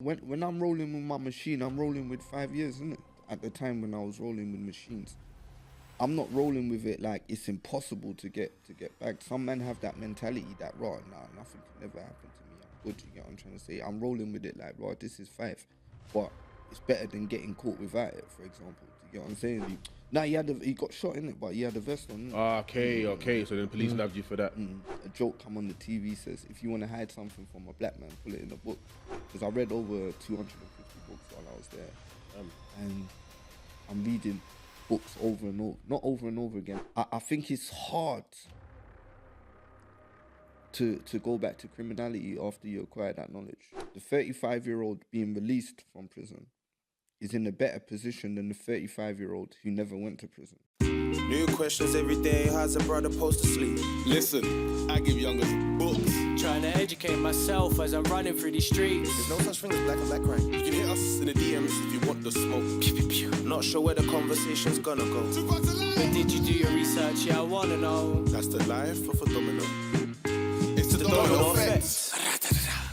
When I'm rolling with my machine, I'm rolling with 5 years, isn't it? At the time when I was rolling with machines, I'm not rolling with it like it's impossible to get back. Some men have that mentality that nothing can never happen to me. I'm good. You get what I'm trying to say? I'm rolling with it like this is 5, but it's better than getting caught without it. For example, do you get what I'm saying? He got shot in it, but he had a vest on. Okay. So then the police nabbed you for that. A joke come on the TV says, if you want to hide something from a black man, put it in a book. Because I read over 250 books while I was there, and I'm reading books over and over, not over and over again. I think it's hard to go back to criminality after you acquire that knowledge. The 35-year-old being released from prison is in a better position than the 35-year-old who never went to prison. New questions every day, how's a brother supposed to sleep? Listen, I give youngers books. Trying to educate myself as I'm running through these streets. There's no such thing as black and black crime. You can hit us in the DMs if you want the smoke. Pew, pew, pew. Not sure where the conversation's gonna go. But did you do your research? Yeah, I wanna know. That's the life of a domino. It's the domino domino effect. effect.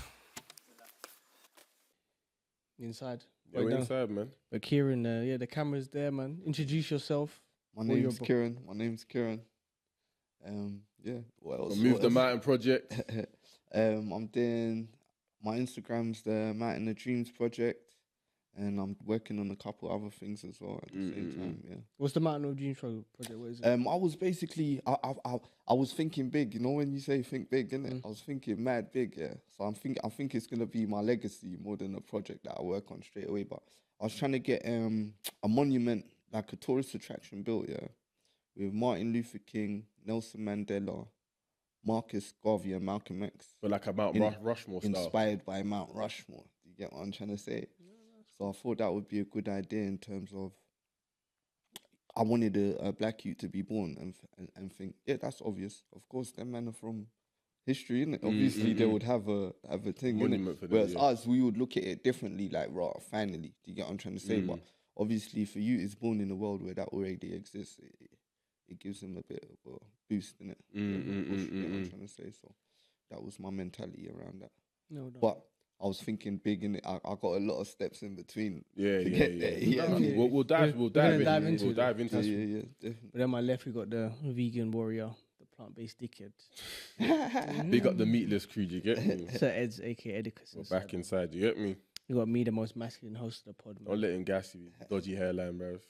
Inside. Yeah, we're inside, man. But Kieran, the camera's there, man. Introduce yourself. My name's Kieran. What else? Move the Mountain Project. I'm doing my Instagram's the Mountain of Dreams project, and I'm working on a couple other things as well at the same time. Yeah. What's the Mountain of Dreams project? What is it? I was basically I was thinking big. You know when you say think big, innit? I was thinking mad big. Yeah. So I think it's gonna be my legacy more than a project that I work on straight away. But I was trying to get a monument, like a tourist attraction built. Yeah. With Martin Luther King, Nelson Mandela, Marcus Garvey, and Malcolm X. But like a Mount Rushmore style. Inspired by Mount Rushmore. Do you get what I'm trying to say? Yeah, so I thought that would be a good idea in terms of I wanted a black youth to be born and think, yeah, that's obvious. Of course, them men are from history, innit? Obviously, they would have a thing, monument innit? for them, Whereas us, we would look at it differently, like, right, finally. Do you get what I'm trying to say? But obviously, for you, it's born in a world where that already exists. It gives them a bit of a boost, innit? You know what I'm trying to say? So that was my mentality around that. No. But I was thinking big, innit? I got a lot of steps in between. Yeah. Yeah. We'll dive into it. Yeah, definitely. But on my left, we got the vegan warrior, the plant-based dickhead. Big up the meatless crew, do you get me? Sir Ed's, a.k.a. Edicus. We're back inside, you get me? You got me, the most masculine host of the pod, man. Don't let him gas you, dodgy hairline, bruv.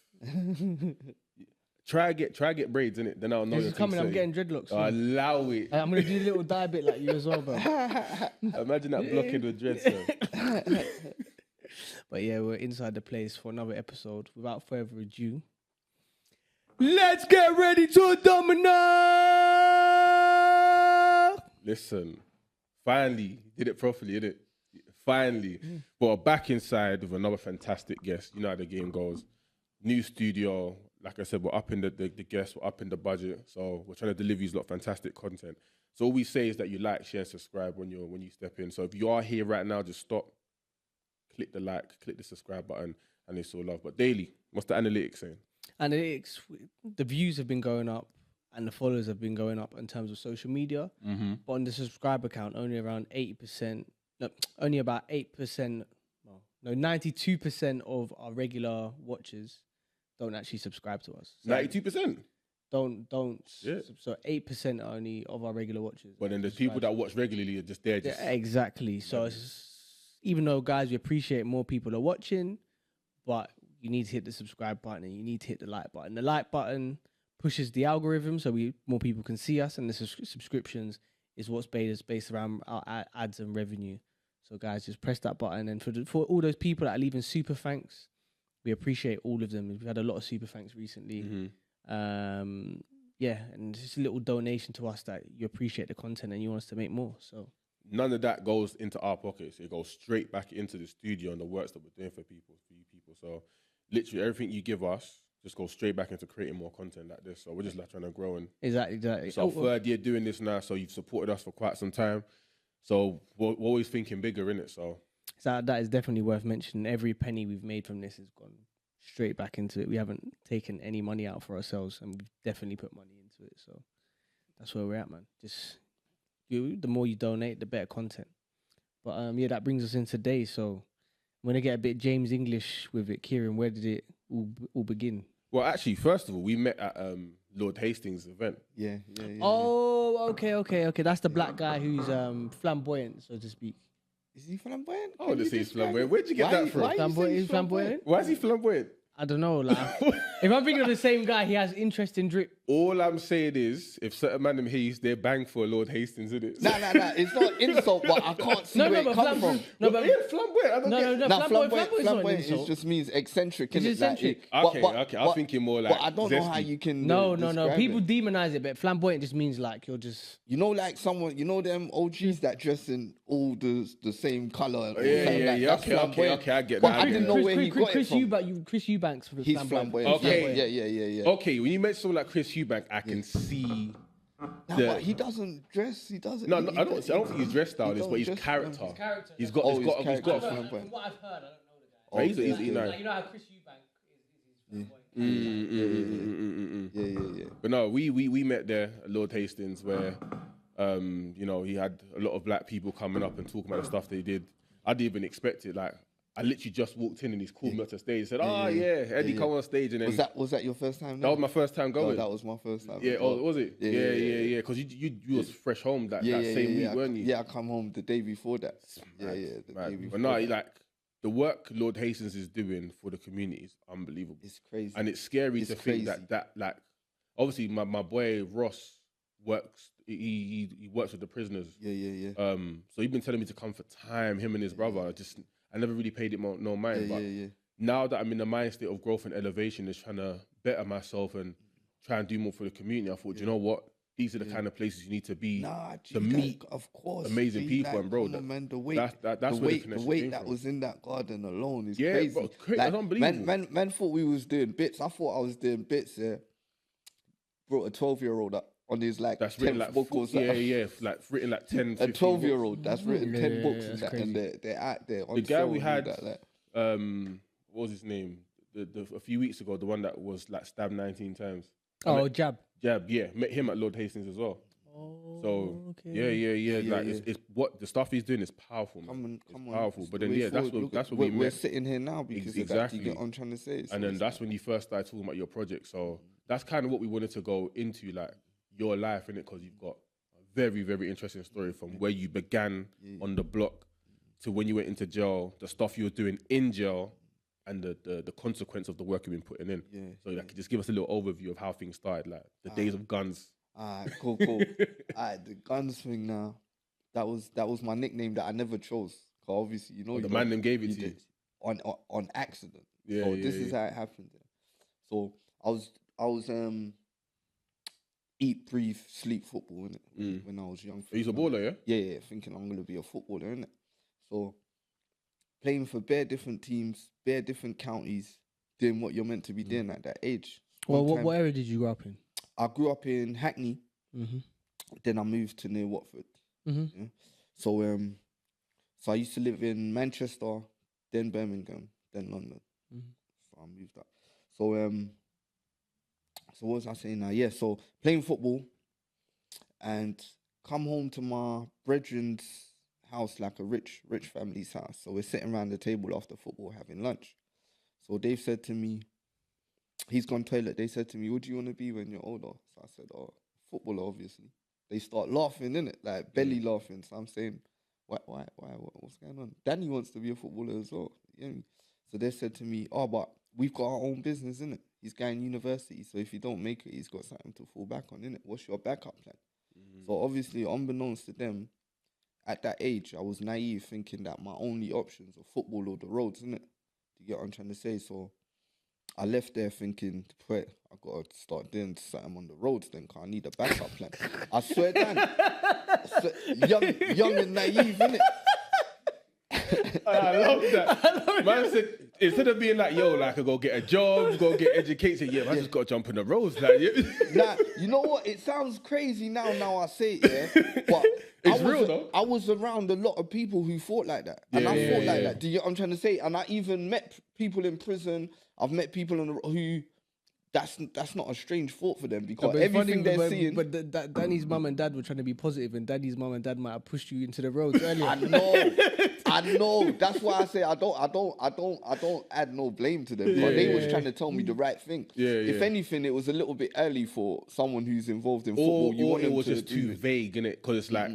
Try get braids in it, then I'll know. This is coming. I'm getting dreadlocks. Allow it. I'm gonna do a little dye bit like you as well, bro. Imagine that blockhead with dreads, man. But yeah, we're inside the place for another episode. Without further ado, let's get ready to domino. Listen, finally did it properly, did it? Finally, but we're back inside with another fantastic guest. You know how the game goes. New studio. Like I said, we're up in the guests, we're up in the budget, so we're trying to deliver you a lot of fantastic content. So all we say is that you like, share, and subscribe when you step in. So if you are here right now, just stop, click the like, click the subscribe button, and it's all love. But daily, what's the analytics saying? Analytics, the views have been going up and the followers have been going up in terms of social media. But on the subscriber count, only around 80%, no, only about 8%, 92% of our regular watchers don't actually subscribe to us. 92%? Don't. Yeah. So 8% only of our regular watchers. But then there's people that watch regularly are just there. Yeah, exactly. So even though, guys, we appreciate more people are watching, but you need to hit the subscribe button and you need to hit the like button. The like button pushes the algorithm so more people can see us, and the subscriptions is what's based around our ads and revenue. So guys, just press that button. And for all those people that are leaving super thanks, we appreciate all of them. We've had a lot of super thanks recently. And it's just a little donation to us that you appreciate the content and you want us to make more. So none of that goes into our pockets. It goes straight back into the studio and the works that we're doing for you people. So literally everything you give us just goes straight back into creating more content like this. So we're just like trying to grow. And exactly. It's our third year doing this now, so you've supported us for quite some time. So we're always thinking bigger, innit? So that is definitely worth mentioning. Every penny we've made from this has gone straight back into it. We haven't taken any money out for ourselves, and we've definitely put money into it. So that's where we're at, man. Just the more you donate, the better content. But that brings us in today. So I'm gonna get a bit James English with it. Kieran, where did it all begin? Well, actually, first of all, we met at Lord Hastings' event. Yeah. Oh, okay. That's the black guy who's flamboyant, so to speak. Is he flamboyant? I wouldn't say he's flamboyant. Where'd you get that from? Why you Flamboyant? say He's flamboyant? Why is he flamboyant? I don't know. Like, if I'm thinking of the same guy, he has interesting drip. All I'm saying is, if certain man them he's they're bang for Lord Hastings, isn't it? Nah. It's not insult, but I can't see where it comes from. No, but Yeah, flamboyant. I don't get. no. Flamboyant is not an Flamboyant insult. just means eccentric. It's innit? eccentric. Okay. I was thinking more like. But I don't know how zesty. you can. No. describe People it. demonize it, but flamboyant just means like you're just. You know, like someone. You know them OGs that dress in all the same color. Yeah. That's Okay. flamboyant. I get But that. I didn't know where he got it from. Chris Eubanks. He's flamboyant. Okay. Yeah. Okay, when you mention someone like Chris Eubank, I can see. Nah, but he doesn't dress. He doesn't. No, I don't think his dress style he is, but his don't dress character. character. He's got. Oh, He's his got. character. From what I've heard, I don't know the guy. Oh, he's okay. Like, you know how Chris Eubank is flamboyant. Yeah. But no, we met there at Lord Hastings where, he had a lot of black people coming up and talking about the stuff they did. I didn't even expect it. Like, I literally just walked in and he's called me up to stage. He said, Eddie, come on stage. And then Was that your first time? that was my first time going. No, that was my first time. Yeah, as well. was it? Yeah. Because you was fresh home that same week, weren't you? Yeah, I come home the day before that. The day before. But no, like the work Lord Hastings is doing for the community is unbelievable. It's crazy. And it's scary It's to crazy. think that like obviously my boy Ross works he works with the prisoners. Yeah. So he's been telling me to come for time, him and his brother. I never really paid it no mind. But Yeah. now that I'm in the mind state of growth and elevation, is trying to better myself and try and do more for the community, I thought, you know what? These are the kind of places you need to be to meet of course, amazing people. And bro, come on, man, the weight, that's the where weight, the connection weight came that from. was in that garden alone is Yeah, crazy. bro, that's unbelievable. Man thought we was doing bits. I thought I was doing bits. Yeah, brought a 12-year-old up on his like That's written 10th like book or something. like written like 10, A 15 12-year-old that's written 10 books and that's that, and they're out there. On The guy sale we and all had, that, like. what was his name? A few weeks ago, the one that was like stabbed 19 times. Oh, Jab. Jab, yeah, met him at Lord Hastings as well. Oh, So okay. yeah. Like it's what the stuff he's doing is powerful, man. Come on, Powerful. it's But the then way forward. Look, that's what we're we met. sitting here now because of that. Exactly. You get what I'm trying to say. So And then it's that's when you first started talking about your project. So that's kind of what we wanted to go into, like your life, innit? Because you've got a very, very interesting story from where you began on the block to when you went into jail, the stuff you were doing in jail, and the consequence of the work you've been putting in. Yeah, So like, just give us a little overview of how things started, like the days of guns. Alright, cool. Alright, the guns thing now. That was my nickname that I never chose. Cause obviously, The man them gave it to you. did on accident. Yeah, so yeah, this is how it happened. So I was eat, breathe, sleep football innit? When I was young. He's a baller, yeah? Yeah, thinking I'm gonna be a footballer, innit? So playing for bare different teams, bare different counties, doing what you're meant to be doing at that age. Well, One time- what area did you grow up in? I grew up in Hackney, then I moved to near Watford. Yeah? So so I used to live in Manchester, then Birmingham, then London. So I moved up. So so what was I saying now? Yeah, so playing football and come home to my brethren's house, like a rich family's house. So we're sitting around the table after football having lunch. So Dave said to me, he's gone toilet. They said to me, what do you want to be when you're older? So I said, oh, footballer, obviously. They start laughing, innit? Like belly laughing. So I'm saying, why, what's going on? Danny wants to be a footballer as well. You know me? So they said to me, oh, but we've got our own business, innit? He's going university, so if you don't make it, he's got something to fall back on, innit? What's your backup plan? So obviously, unbeknownst to them, at that age, I was naive, thinking that my only options are football or the roads, innit? Do you get what I'm trying to say? So I left there thinking, wait, I got to start doing something on the roads then, because I need a backup plan. I swear down. Young and naive, innit? I love that. Man said, instead of being like, yo, like, I go get a job, go get educated, yeah, man, just got to jump in the roads. Like, yeah. Nah, you know what? It sounds crazy now I say it, yeah? But It's real, though. I was around a lot of people who thought like that. And I thought like that. Do you get what I'm trying to say? And I even met people in prison. I've met people who that's not a strange thought for them No, because but it's everything funny, they're seeing. But Danny's mum and dad were trying to be positive, and Danny's mum and dad might have pushed you into the roads earlier. I know. That's why I say I don't add no blame to them. But they was trying to tell me the right thing. If anything, it was a little bit early for someone who's involved in football. Or it was just too vague, innit? Because it's like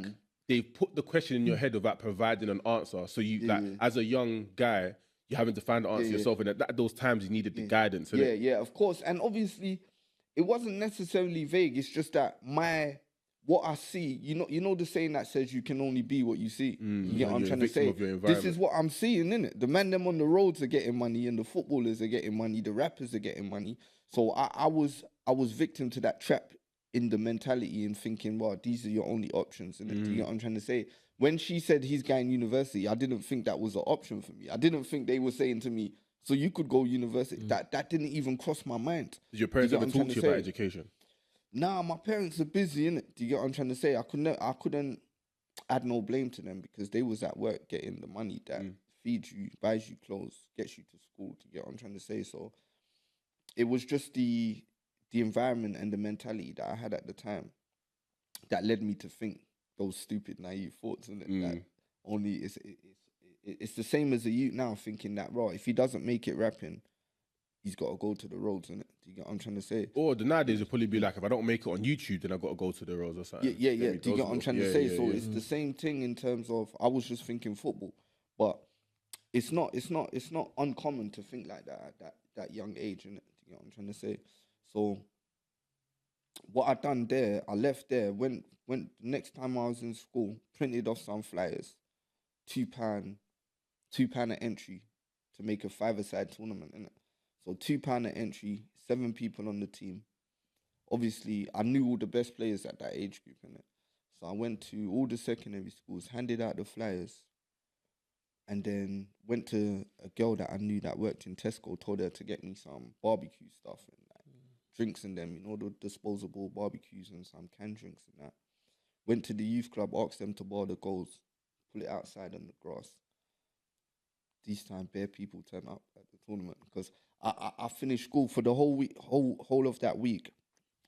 they put the question in your head without providing an answer. So you like as a young guy, you're having to find the answer yourself, and at those times you needed the guidance. Yeah, of course. And obviously, it wasn't necessarily vague. It's just that what I see, you know the saying that says you can only be what you see. You get what I'm trying to say? This is what I'm seeing, innit? The man them on the roads are getting money, and the footballers are getting money, the rappers are getting money. So I was victim to that trap in the mentality and thinking, well, these are your only options, innit? Do you get what I'm trying to say? When she said he's going university, I didn't think that was an option for me. I didn't think they were saying to me, so you could go university. That didn't even cross my mind. Did your parents ever talk to you about education? Nah, my parents are busy, innit? Do you get what I'm trying to say? I couldn't add no blame to them because they was at work getting the money that feeds you, buys you clothes, gets you to school. Do you get what I'm trying to say? So it was just the environment and the mentality that I had at the time that led me to think those stupid, naive thoughts, innit? That only it's the same as a youth now thinking that, right, if he doesn't make it rapping, he's got to go to the roads, innit? Do you get what I'm trying to say? Or the nowadays it'll probably be like, if I don't make it on YouTube, then I got to go to the roads or something. Yeah. Do you get what I'm trying to say? So it's the same thing in terms of, I was just thinking football, but it's not uncommon to think like that at that young age, innit? Do you get what I'm trying to say? So what I done there, I left there, went next time I was in school, printed off some flyers, £2 an entry to make a 5-a-side tournament, innit? So £2 an entry, 7 people on the team. Obviously, I knew all the best players at that age group, innit? So I went to all the secondary schools, handed out the flyers, and then went to a girl that I knew that worked in Tesco, told her to get me some barbecue stuff and like drinks in them, the disposable barbecues and some canned drinks and that. Went to the youth club, asked them to borrow the goals, put it outside on the grass. This time, bare people turn up at the tournament because I finished school for the whole week, whole of that week.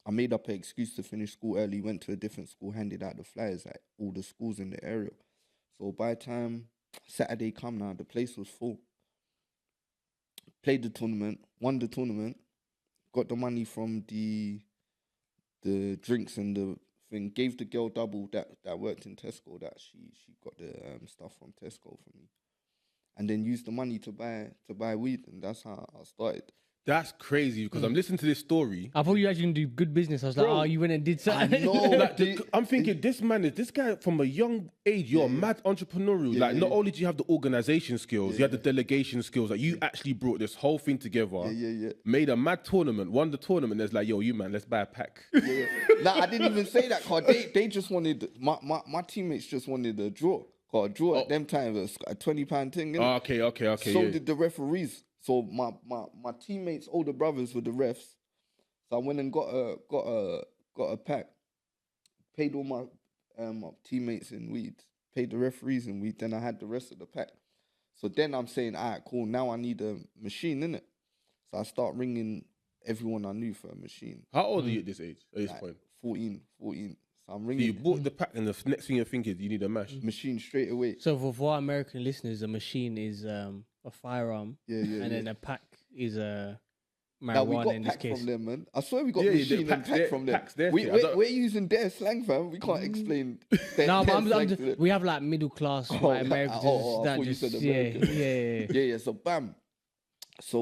I made up an excuse to finish school early, went to a different school, handed out the flyers at all the schools in the area. So by the time Saturday come now, the place was full. Played the tournament, won the tournament, got the money from the drinks and the thing, gave the girl double that worked in Tesco, that she got the stuff from Tesco for me. And then used the money to buy weed, and that's how I started. That's crazy because I'm listening to this story. I thought you actually gonna do good business. I was like, oh, you went and did something. I know. Like, I'm thinking, this guy from a young age, you're mad entrepreneurial. Not only do you have the organization skills, you have the delegation skills. Like you actually brought this whole thing together. Made a mad tournament, won the tournament. There's like, yo, you man, let's buy a pack. Nah, I didn't even say that, cause they just wanted my teammates just wanted a draw. Cause a draw at them time was a £20 thing. Okay. So did the referees. So my teammates' older brothers were the refs. So I went and got a pack, paid all my teammates in weed, paid the referees in weed. Then I had the rest of the pack. So then I'm saying, all right, cool. Now I need a machine, innit? So I start ringing everyone I knew for a machine. How old are you at this age? At this like point, 14. So I'm so ringing. you bought the pack, and the next thing you're thinking is you need a mash. Machine straight away. So for our American listeners, a machine is a firearm, and then a pack is a Now we marijuana got in this pack case. from them, man. I swear we got Yeah, machine the and packs pack from them. packs there, We're using their slang, fam. We can't explain. No, their but slang to them. we have like middle class white Americans I that thought you just said American. yeah. Yeah. So bam. So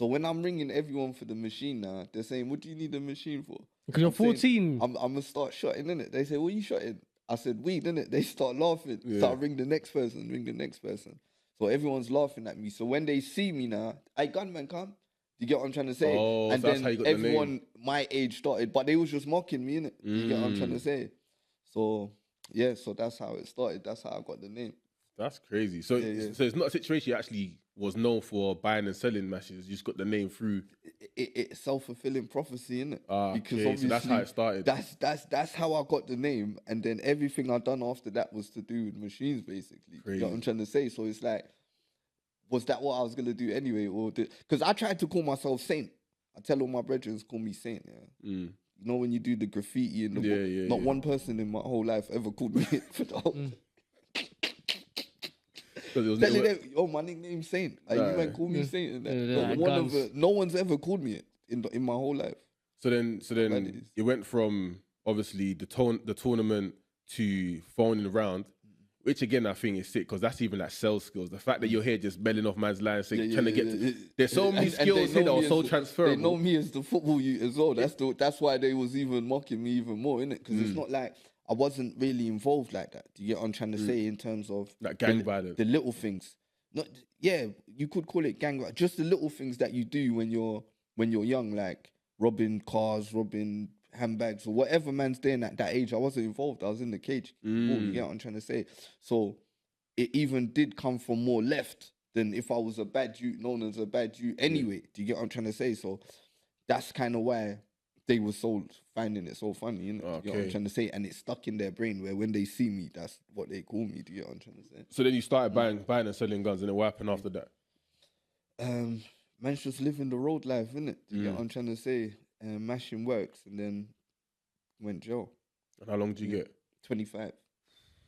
when I'm ringing everyone for the machine now, they're saying, "What do you need a machine for?" Because you're I'm saying, 14. I'm gonna start shotting, innit? They say, "What are you shotting?" I said, "Weed, innit?" They start laughing. Yeah. So I ring the next person. So everyone's laughing at me. So when they see me now, hey, gunman, come. You get what I'm trying to say? Oh, And so that's then how you got the everyone name. my age started, but they was just mocking me, innit? You get what I'm trying to say? So yeah, so that's how it started. That's how I got the name. That's crazy. So, so it's not a situation you actually was known for buying and selling mashes. You just got the name through. It's self-fulfilling prophecy, innit? Because obviously that's how it started. That's how I got the name, and then everything I done after that was to do with machines, basically. You know what I'm trying to say? So it's like was that what I was gonna do anyway, or because I tried to call myself Saint. I tell all my brethren call me Saint. Yeah, you know when you do the graffiti in the book, not one person in my whole life ever called me it for the whole. Telling them, oh, my nickname's Saint. Like, you might call me Saint. And that. But no one's ever called me it in my whole life. So then it went from obviously the tournament to phoning around, which again I think is sick because that's even like sales skills. The fact that you're here just belling off man's lines, trying to get. There's so many skills here that are so transferable. They know me as the football youth as well. That's why they was even mocking me even more, innit? Because it's not like I wasn't really involved like that. Do you get what I'm trying to say in terms of like gang violence? The little things. Not, you could call it gang violence. Just the little things that you do when you're young, like robbing cars, robbing handbags, or whatever man's doing at that age. I wasn't involved. I was in the cage. You get what I'm trying to say? So it even did come from more left than if I was a bad youth, known as a bad youth anyway. Do you get what I'm trying to say? So that's kind of why they were finding it so funny, you know? You get what I'm trying to say? And it's stuck in their brain where when they see me, that's what they call me. Do you get what I'm trying to say? So then you started buying and selling guns, and then what happened after that? Man's just living the road life, innit? Do you get what I'm trying to say? Mashing works, and then went jail. And how long did you get? 25.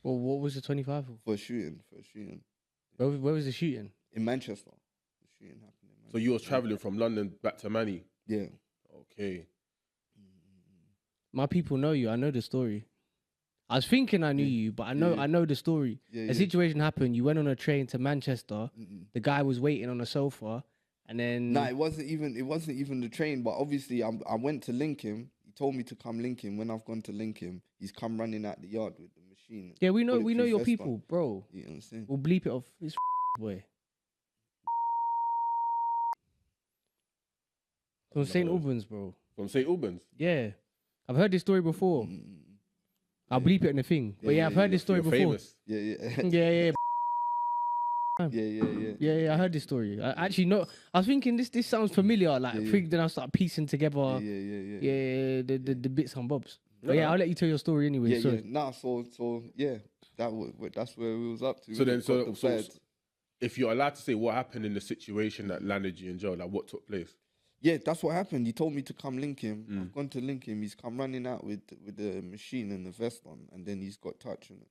Well, what was the 25 for? For a shooting. Where was the shooting? In Manchester. The shooting happened in Manchester. So you was travelling from London back to Manny? Yeah. Okay. My people know you. I know the story. I was thinking I knew you, but I know the story. A situation happened. You went on a train to Manchester. The guy was waiting on a sofa, and then it wasn't even the train. But obviously, I went to link him. He told me to come link him. When I've gone to link him, he's come running out the yard with the machine. Yeah, we know your people, bro. You know what I'm saying? We'll bleep it off. This boy. From St. Albans, bro. From St. Albans? Yeah. I've heard this story before. I'll bleep it in the thing. But I've heard this story before. Famous. Yeah. I heard this story. I actually know. I was thinking this sounds familiar. Then I start piecing together. The bits and bobs. But I'll let you tell your story anyway. That's where we was up to. So then, so if you're allowed to say what happened in the situation that landed you in jail, like what took place? Yeah, that's what happened. He told me to come link him. I've gone to link him. He's come running out with the machine and the vest on, and then he's got touch in it.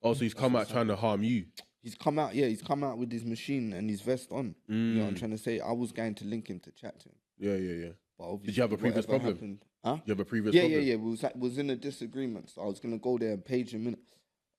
So he's come out trying to harm you. He's come out, he's come out with his machine and his vest on. You know what I'm trying to say? I was going to link him to chat to him. Yeah. But did you have a previous problem? Happened, huh? You have a previous problem? Yeah. We was in a disagreement, so I was gonna go there and page him in.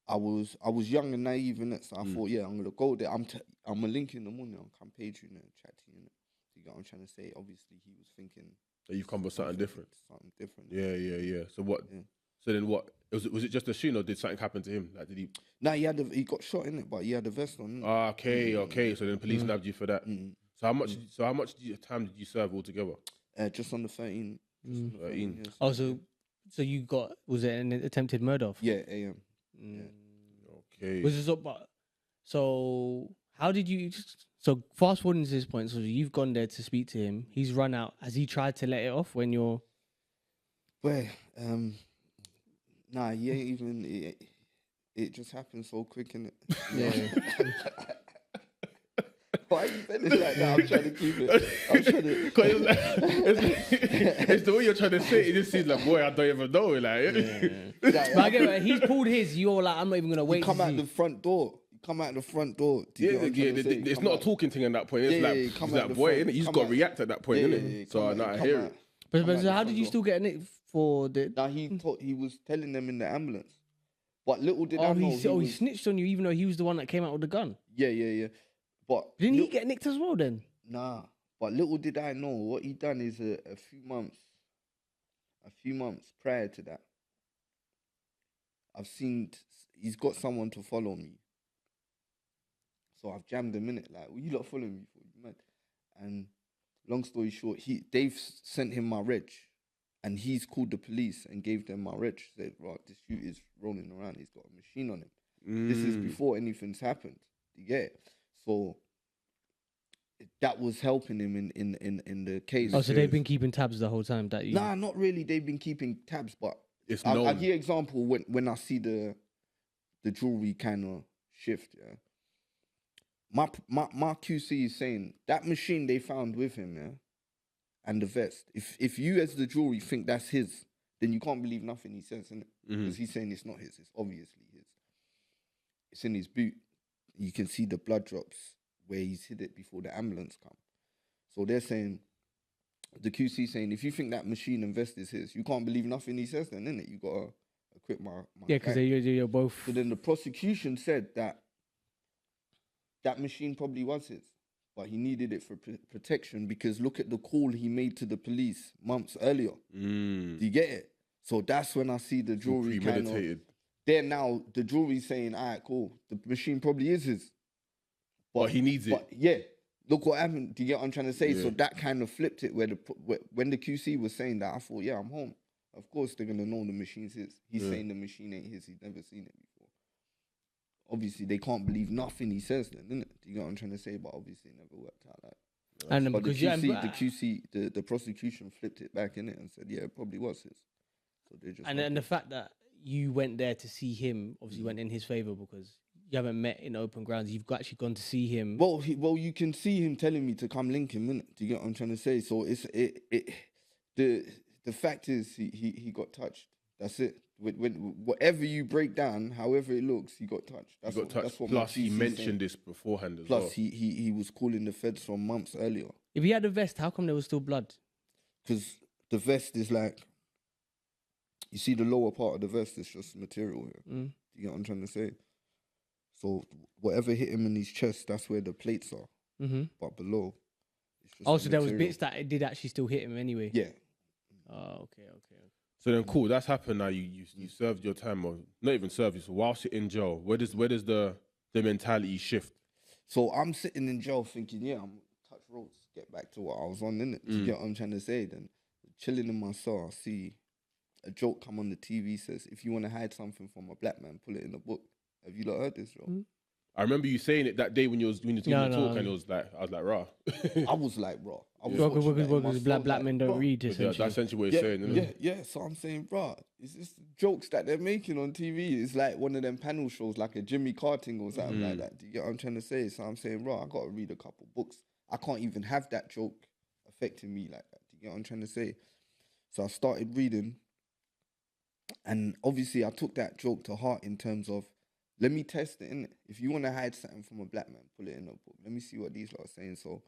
I was young and naive in it, so I thought, I'm gonna go there. I'm gonna link you in the morning. I'll come page you and chat to you. You get what I'm trying to say? Obviously, he was thinking that you've come with something different. Something different. Yeah. So what? Yeah. So then what? Was it just a shooting, or did something happen to him? Like, did he? Nah, he got shot in it, but he had a vest on. Okay. So then police nabbed you for that. So how much? So how much time did you serve altogether? Just under 13. 13. Years. Oh, so you got, was it an attempted murder? Yeah, AM. Okay. Was it so? How did you? So fast forwarding to this point, so you've gone there to speak to him. He's run out. Has he tried to let it off when you're? Well, nah, he ain't even. It just happened so quick, innit? Yeah. Why are you saying it like that? I'm trying to keep it. I'm trying to. It's the way you're trying to say it. It just seems like, boy, I don't even know. But I get it. He's pulled his. You're like, I'm not even gonna wait. Come out the front door. It's not a talking thing at that point. It's like boy, innit? You just got to react at that point, innit? So I hear it. But how did you still get a nick for the? Nah, he was telling them in the ambulance. But little did I know. He snitched on you, even though he was the one that came out with the gun. Yeah. But didn't he get nicked as well then? Nah. But little did I know what he done is a few months prior to that. I've seen he's got someone to follow me. So I've jammed him in it. Like, you lot following me for, you mad? And long story short, they've sent him my reg, and he's called the police and gave them my reg. Said, right, this shoot is rolling around. He's got a machine on him. This is before anything's happened. You get it? So that was helping him in the case. Oh, so they've been keeping tabs the whole time? Nah, not really. They've been keeping tabs, but I'll give you an example when I see the jewelry kind of shift. Yeah. my QC is saying that machine they found with him, yeah, and the vest. If you as the jury think that's his, then you can't believe nothing he says, innit? Because he's saying it's not his. It's obviously his. It's in his boot. You can see the blood drops where he's hid it before the ambulance come. So they're saying, the QC saying, if you think that machine and vest is his, you can't believe nothing he says then, innit? You gotta acquit my Yeah, because guy. you're both. So then the prosecution said that machine probably was his, but he needed it for protection because look at the call he made to the police months earlier. Do you get it? So that's when I see the jury kind of... Premeditated. Then now the jury's saying, all right, cool, the machine probably is his. But he needs it. But yeah, look what happened. Do you get what I'm trying to say? Yeah. So that kind of flipped it where when the QC was saying that, I thought, yeah, I'm home. Of course they're going to know the machine's his. He's saying the machine ain't his. He's never seen it before. Obviously, they can't believe nothing he says then, innit? Do you get what I'm trying to say? But obviously it never worked out like that. And But the because QC, the prosecution flipped it back in it and said, yeah, it probably was his. So they just and the fact that you went there to see him obviously went in his favor because you haven't met in open grounds. You've actually gone to see him. Well, you can see him telling me to come link him, innit? Do you get what I'm trying to say? So the fact is he got touched. That's it. When whatever you break down, however it looks, he got touched. That's He got touched. That's what Plus, he my GC mentioned saying. this beforehand as Plus, well. he was calling the feds from months earlier If he had a vest, how come there was still blood? because the vest is like, you see the lower part of the vest is just material here. Do you get what I'm trying to say? So whatever hit him in his chest, that's where the plates are. But below, it's just Also, the there was material. bits that it did actually still hit him anyway. Yeah. Oh, okay. So then, cool. That's happened now. You served your time, or not even served. So whilst you're in jail, where does the mentality shift? So I'm sitting in jail thinking, yeah, I'm touch roads, get back to what I was on, innit? Do you get what I'm trying to say? Then chilling in my cell, I see a joke come on the TV, says, if you want to hide something from a black man, pull it in a book. Have you not heard this, bro? I remember you saying it that day when you was doing the talk, and it was like, I was like, rah. I was like, bro. I was Because watching that in my cell, black like, men don't bro. read, But yeah, essentially. that's essentially what you're saying, isn't it? Yeah. So I'm saying, bro, it's just jokes that they're making on TV. It's like one of them panel shows, like a Jimmy Carr thing or something like that. Do you get what I'm trying to say? So I'm saying, bro, I got to read a couple books. I can't even have that joke affecting me like that. Do you get what I'm trying to say? So I started reading. And obviously, I took that joke to heart in terms of, let me test it, innit? If you want to hide something from a black man, pull it in a book. Let me see what these lot are saying. So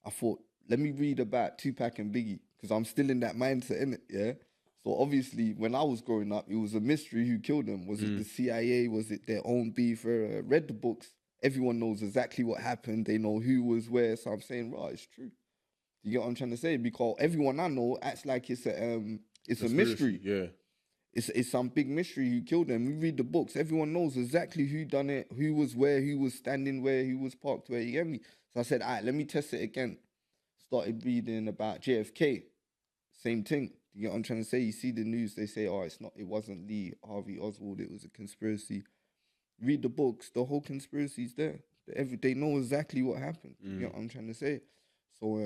I thought, let me read about Tupac and Biggie, because I'm still in that mindset, innit? Yeah. So obviously, when I was growing up, it was a mystery who killed them. Was it the CIA? Was it their own beef? Read the books. Everyone knows exactly what happened. They know who was where. So I'm saying, right, it's true. You get what I'm trying to say? Because everyone I know acts like it's a mystery. Yeah. It's some big mystery who killed them. We read the books. Everyone knows exactly who done it, who was where, who was standing where, who was parked where. You get me? So I said, all right, let me test it again. Started reading about JFK. Same thing. You get what I'm trying to say? You see the news, they say, oh, it wasn't Lee Harvey Oswald, it was a conspiracy. Read the books, the whole conspiracy's there. They know exactly what happened. You get what I'm trying to say? So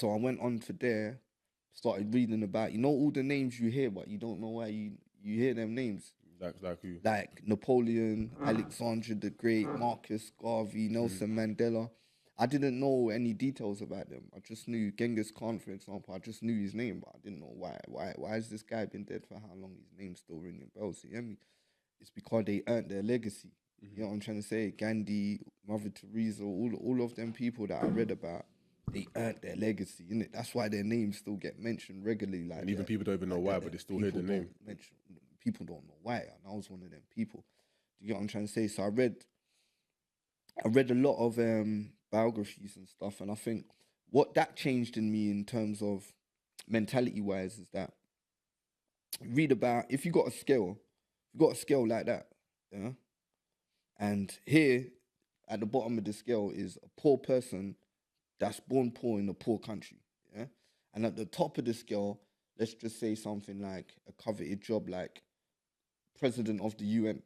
I went on for there, started reading about, all the names you hear, but you don't know why you hear them names. Like who? Like Napoleon, Alexander the Great, Marcus Garvey, Nelson Mandela. I didn't know any details about them. I just knew Genghis Khan, for example. I just knew his name, but I didn't know why. Why has this guy been dead for how long? His name's still ringing bells. You hear me? It's because they earned their legacy. You know what I'm trying to say? Gandhi, Mother Teresa, all of them people that I read about, they earned their legacy, innit? That's why their names still get mentioned regularly. Like, And even people don't even know why, but they still hear the name. People don't know why, and I was one of them people. Do you get what I'm trying to say? So I read a lot of biographies and stuff, and I think what that changed in me in terms of mentality-wise is that read about, if you got a scale like that, yeah, and here at the bottom of the scale is a poor person that's born poor in a poor country, yeah, and at the top of the scale, let's just say something like a coveted job like president of the UN,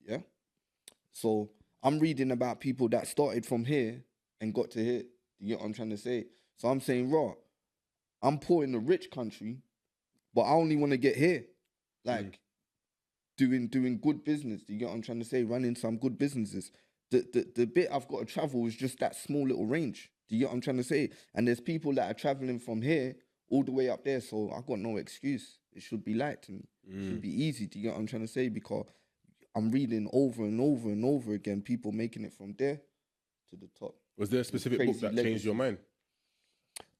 yeah. So I'm reading about people that started from here and got to here. You get what I'm trying to say? So I'm saying, raw, I'm poor in a rich country, but I only want to get here. Like, doing good business. Do you get what I'm trying to say? Running some good businesses. The bit I've got to travel is just that small little range. Do you get what I'm trying to say? And there's people that are traveling from here all the way up there, so I got no excuse. It should be light to me. It should be easy. Do you get what I'm trying to say? Because I'm reading over and over and over again people making it from there to the top. Was there a specific book that changed your mind?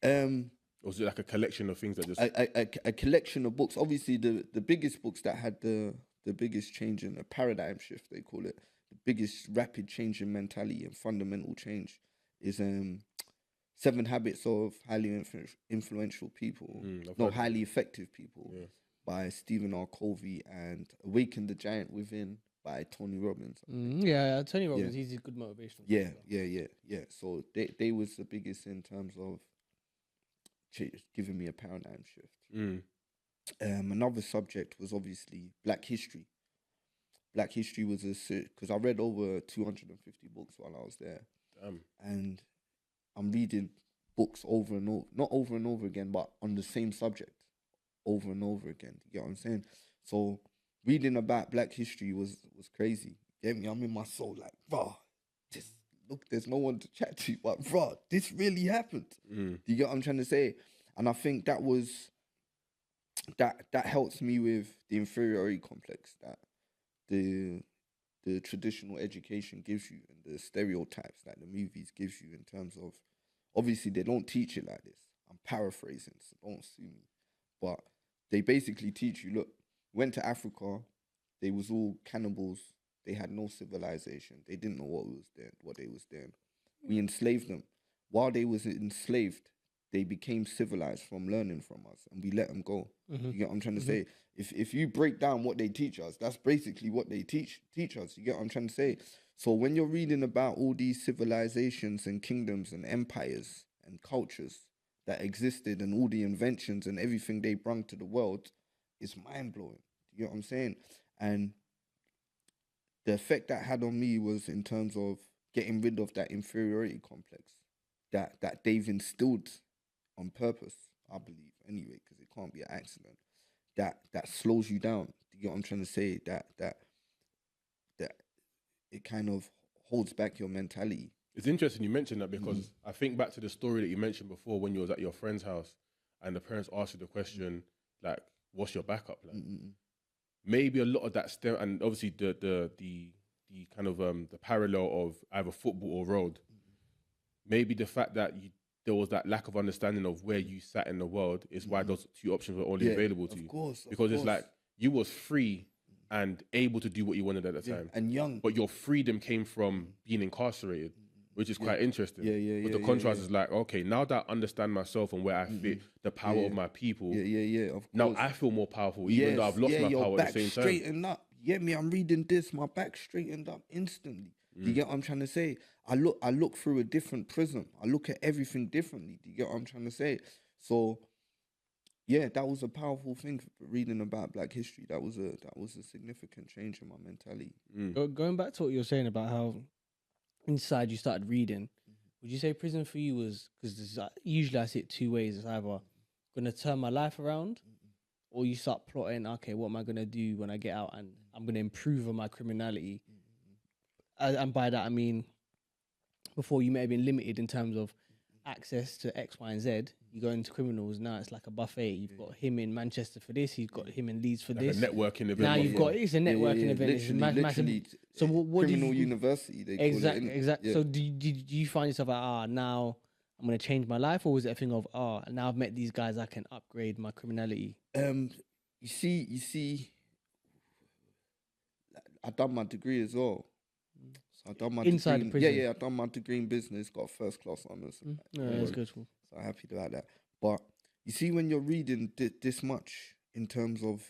Or was it like a collection of things that just... A collection of books. Obviously, the biggest books that had the biggest change in a paradigm shift, they call it, the biggest rapid change in mentality and fundamental change is 7 Habits of Highly Influential People, highly effective people, by Stephen R. Covey, and Awaken the Giant Within by Tony Robbins. Tony Robbins, he's a good motivational. Yeah. So they was the biggest in terms of giving me a paradigm shift. Another subject was obviously Black history. Black history was because I read over 250 books while I was there. And I'm reading books over and over, not over and over again, but on the same subject over and over again. You get what I'm saying? So reading about Black history was crazy. Get me? I'm in my soul like, bro, look, there's no one to chat to, but bro, this really happened. Do you get what I'm trying to say? And I think that helps me with the inferiority complex that the traditional education gives you and the stereotypes that the movies gives you in terms of, obviously they don't teach it like this. I'm paraphrasing, so don't sue me. But they basically teach you, look, went to Africa, they was all cannibals, they had no civilization, they didn't know what they was doing. We enslaved them. While they was enslaved, they became civilized from learning from us, and we let them go. You get what I'm trying to say? If you break down what they teach us, that's basically what they teach us. You get what I'm trying to say? So when you're reading about all these civilizations and kingdoms and empires and cultures that existed and all the inventions and everything they brought to the world, it's mind-blowing. You get what I'm saying? And the effect that had on me was in terms of getting rid of that inferiority complex that they've instilled on purpose, I believe, anyway, because it can't be an accident. That slows you down. Do you get what I'm trying to say? That it kind of holds back your mentality. It's interesting you mentioned that because I think back to the story that you mentioned before when you was at your friend's house and the parents asked you the question, like, what's your backup plan? Maybe a lot of that and obviously the kind of the parallel of either football or road. Maybe the fact that there was that lack of understanding of where you sat in the world is why those 2 options were only available to you. Because it's like you was free and able to do what you wanted at the time. And young. But your freedom came from being incarcerated, which is quite interesting. But the contrast is like, okay, now that I understand myself and where I fit, the power of my people, of course. now I feel more powerful, even though I've lost my power at the same time. Straightened up. Yeah, me, I'm reading this, my back straightened up instantly. Do you get what I'm trying to say? I look through a different prism. I look at everything differently. Do you get what I'm trying to say? So, yeah, that was a powerful thing. Reading about Black history, that was a significant change in my mentality. Going back to what you were saying about how inside you started reading, would you say prison for you was, because usually I see it 2 ways. It's either going to turn my life around, or you start plotting, okay, what am I going to do when I get out, and I'm going to improve on my criminality. And by that, I mean, before you may have been limited in terms of access to X, Y, and Z. You go into criminals, now it's like a buffet. You've got him in Manchester for this, he's got him in Leeds for like this. a networking event. Now you've got, it's a networking event. It's massive. So what criminal do you, university, they call it. Exactly. Yeah. So do you find yourself like, now I'm going to change my life? Or was it a thing of, now I've met these guys, I can upgrade my criminality? You see, I've done my degree as well. So I done my inside degree, the prison. Yeah, I done my degree in business, got first class honours. That's good. So I'm happy about that. But you see, when you're reading this much in terms of,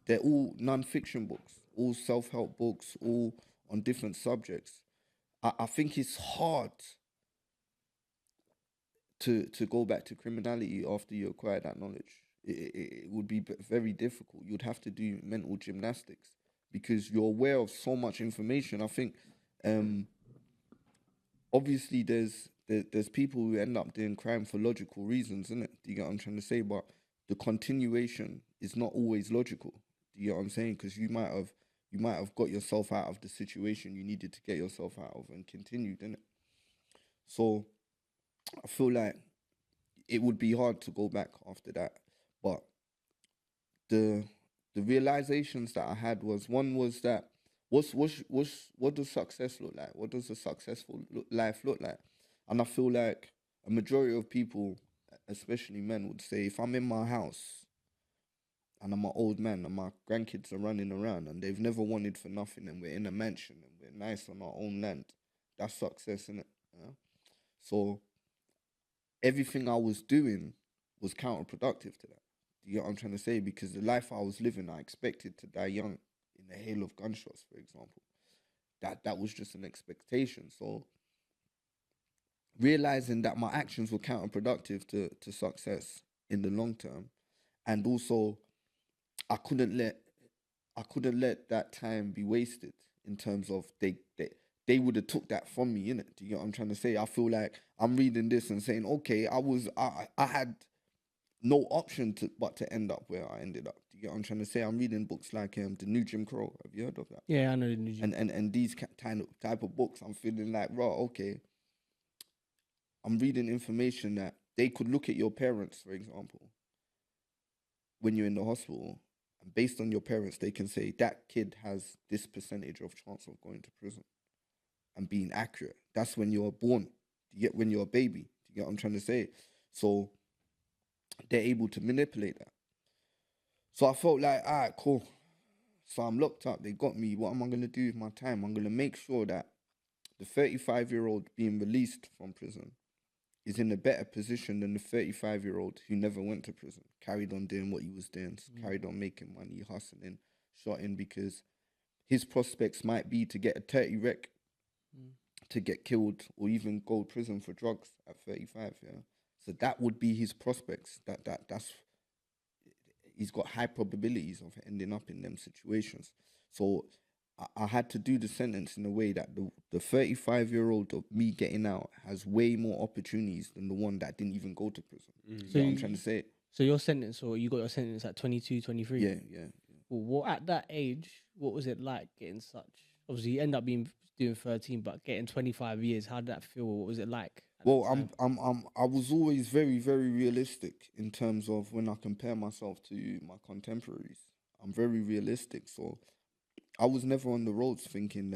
they're all non-fiction books, all self-help books, all on different subjects. I think it's hard to go back to criminality after you acquire that knowledge. It would be very difficult. You'd have to do mental gymnastics because you're aware of so much information. I think, obviously, there's people who end up doing crime for logical reasons, isn't it? Do you get what I'm trying to say? But the continuation is not always logical. Do you get what I'm saying? Because you might have got yourself out of the situation you needed to get yourself out of and continued, innit? So I feel like it would be hard to go back after that. But the realizations that I had was, one was that what does success look like? What does a successful life look like? And I feel like a majority of people, especially men, would say, if I'm in my house and I'm an old man and my grandkids are running around and they've never wanted for nothing and we're in a mansion and we're nice on our own land, that's success, innit? Yeah? So everything I was doing was counterproductive to that. Do you get what I'm trying to say? Because the life I was living, I expected to die young in the hail of gunshots, for example. That was just an expectation. So realizing that my actions were counterproductive to success in the long term, and also I couldn't let that time be wasted in terms of they would have took that from me, innit? Do you get what I'm trying to say? I feel like I'm reading this and saying, okay, I had no option but to end up where I ended up. Do you get what I'm trying to say? I'm reading books like The New Jim Crow. Have you heard of that? Yeah, I know the New Jim. And these type of books, I'm feeling like, raw, okay, I'm reading information that they could look at your parents, for example, when you're in the hospital, and based on your parents, they can say that kid has this percentage of chance of going to prison and being accurate. That's when you're born. When you're a baby. Do you get what I'm trying to say? So they're able to manipulate that. So I felt like, all right, cool. So I'm locked up. They got me. What am I going to do with my time? I'm going to make sure that the 35-year-old being released from prison is in a better position than the 35-year-old who never went to prison, carried on doing what he was doing, carried on making money, hustling, shotting, because his prospects might be to get a 30 wreck, to get killed, or even go to prison for drugs at 35, yeah? So that would be his prospects. That's he's got high probabilities of ending up in them situations. So I had to do the sentence in a way that the 35-year-old of me getting out has way more opportunities than the one that didn't even go to prison. So I'm trying to say. So your sentence, or you got your sentence at 22, 23? Yeah. Well, what at that age, what was it like getting such? Obviously, you end up doing 13, but getting 25 years, how did that feel? What was it like? Well, I was always very, very realistic in terms of when I compare myself to my contemporaries. I'm very realistic, so I was never on the roads thinking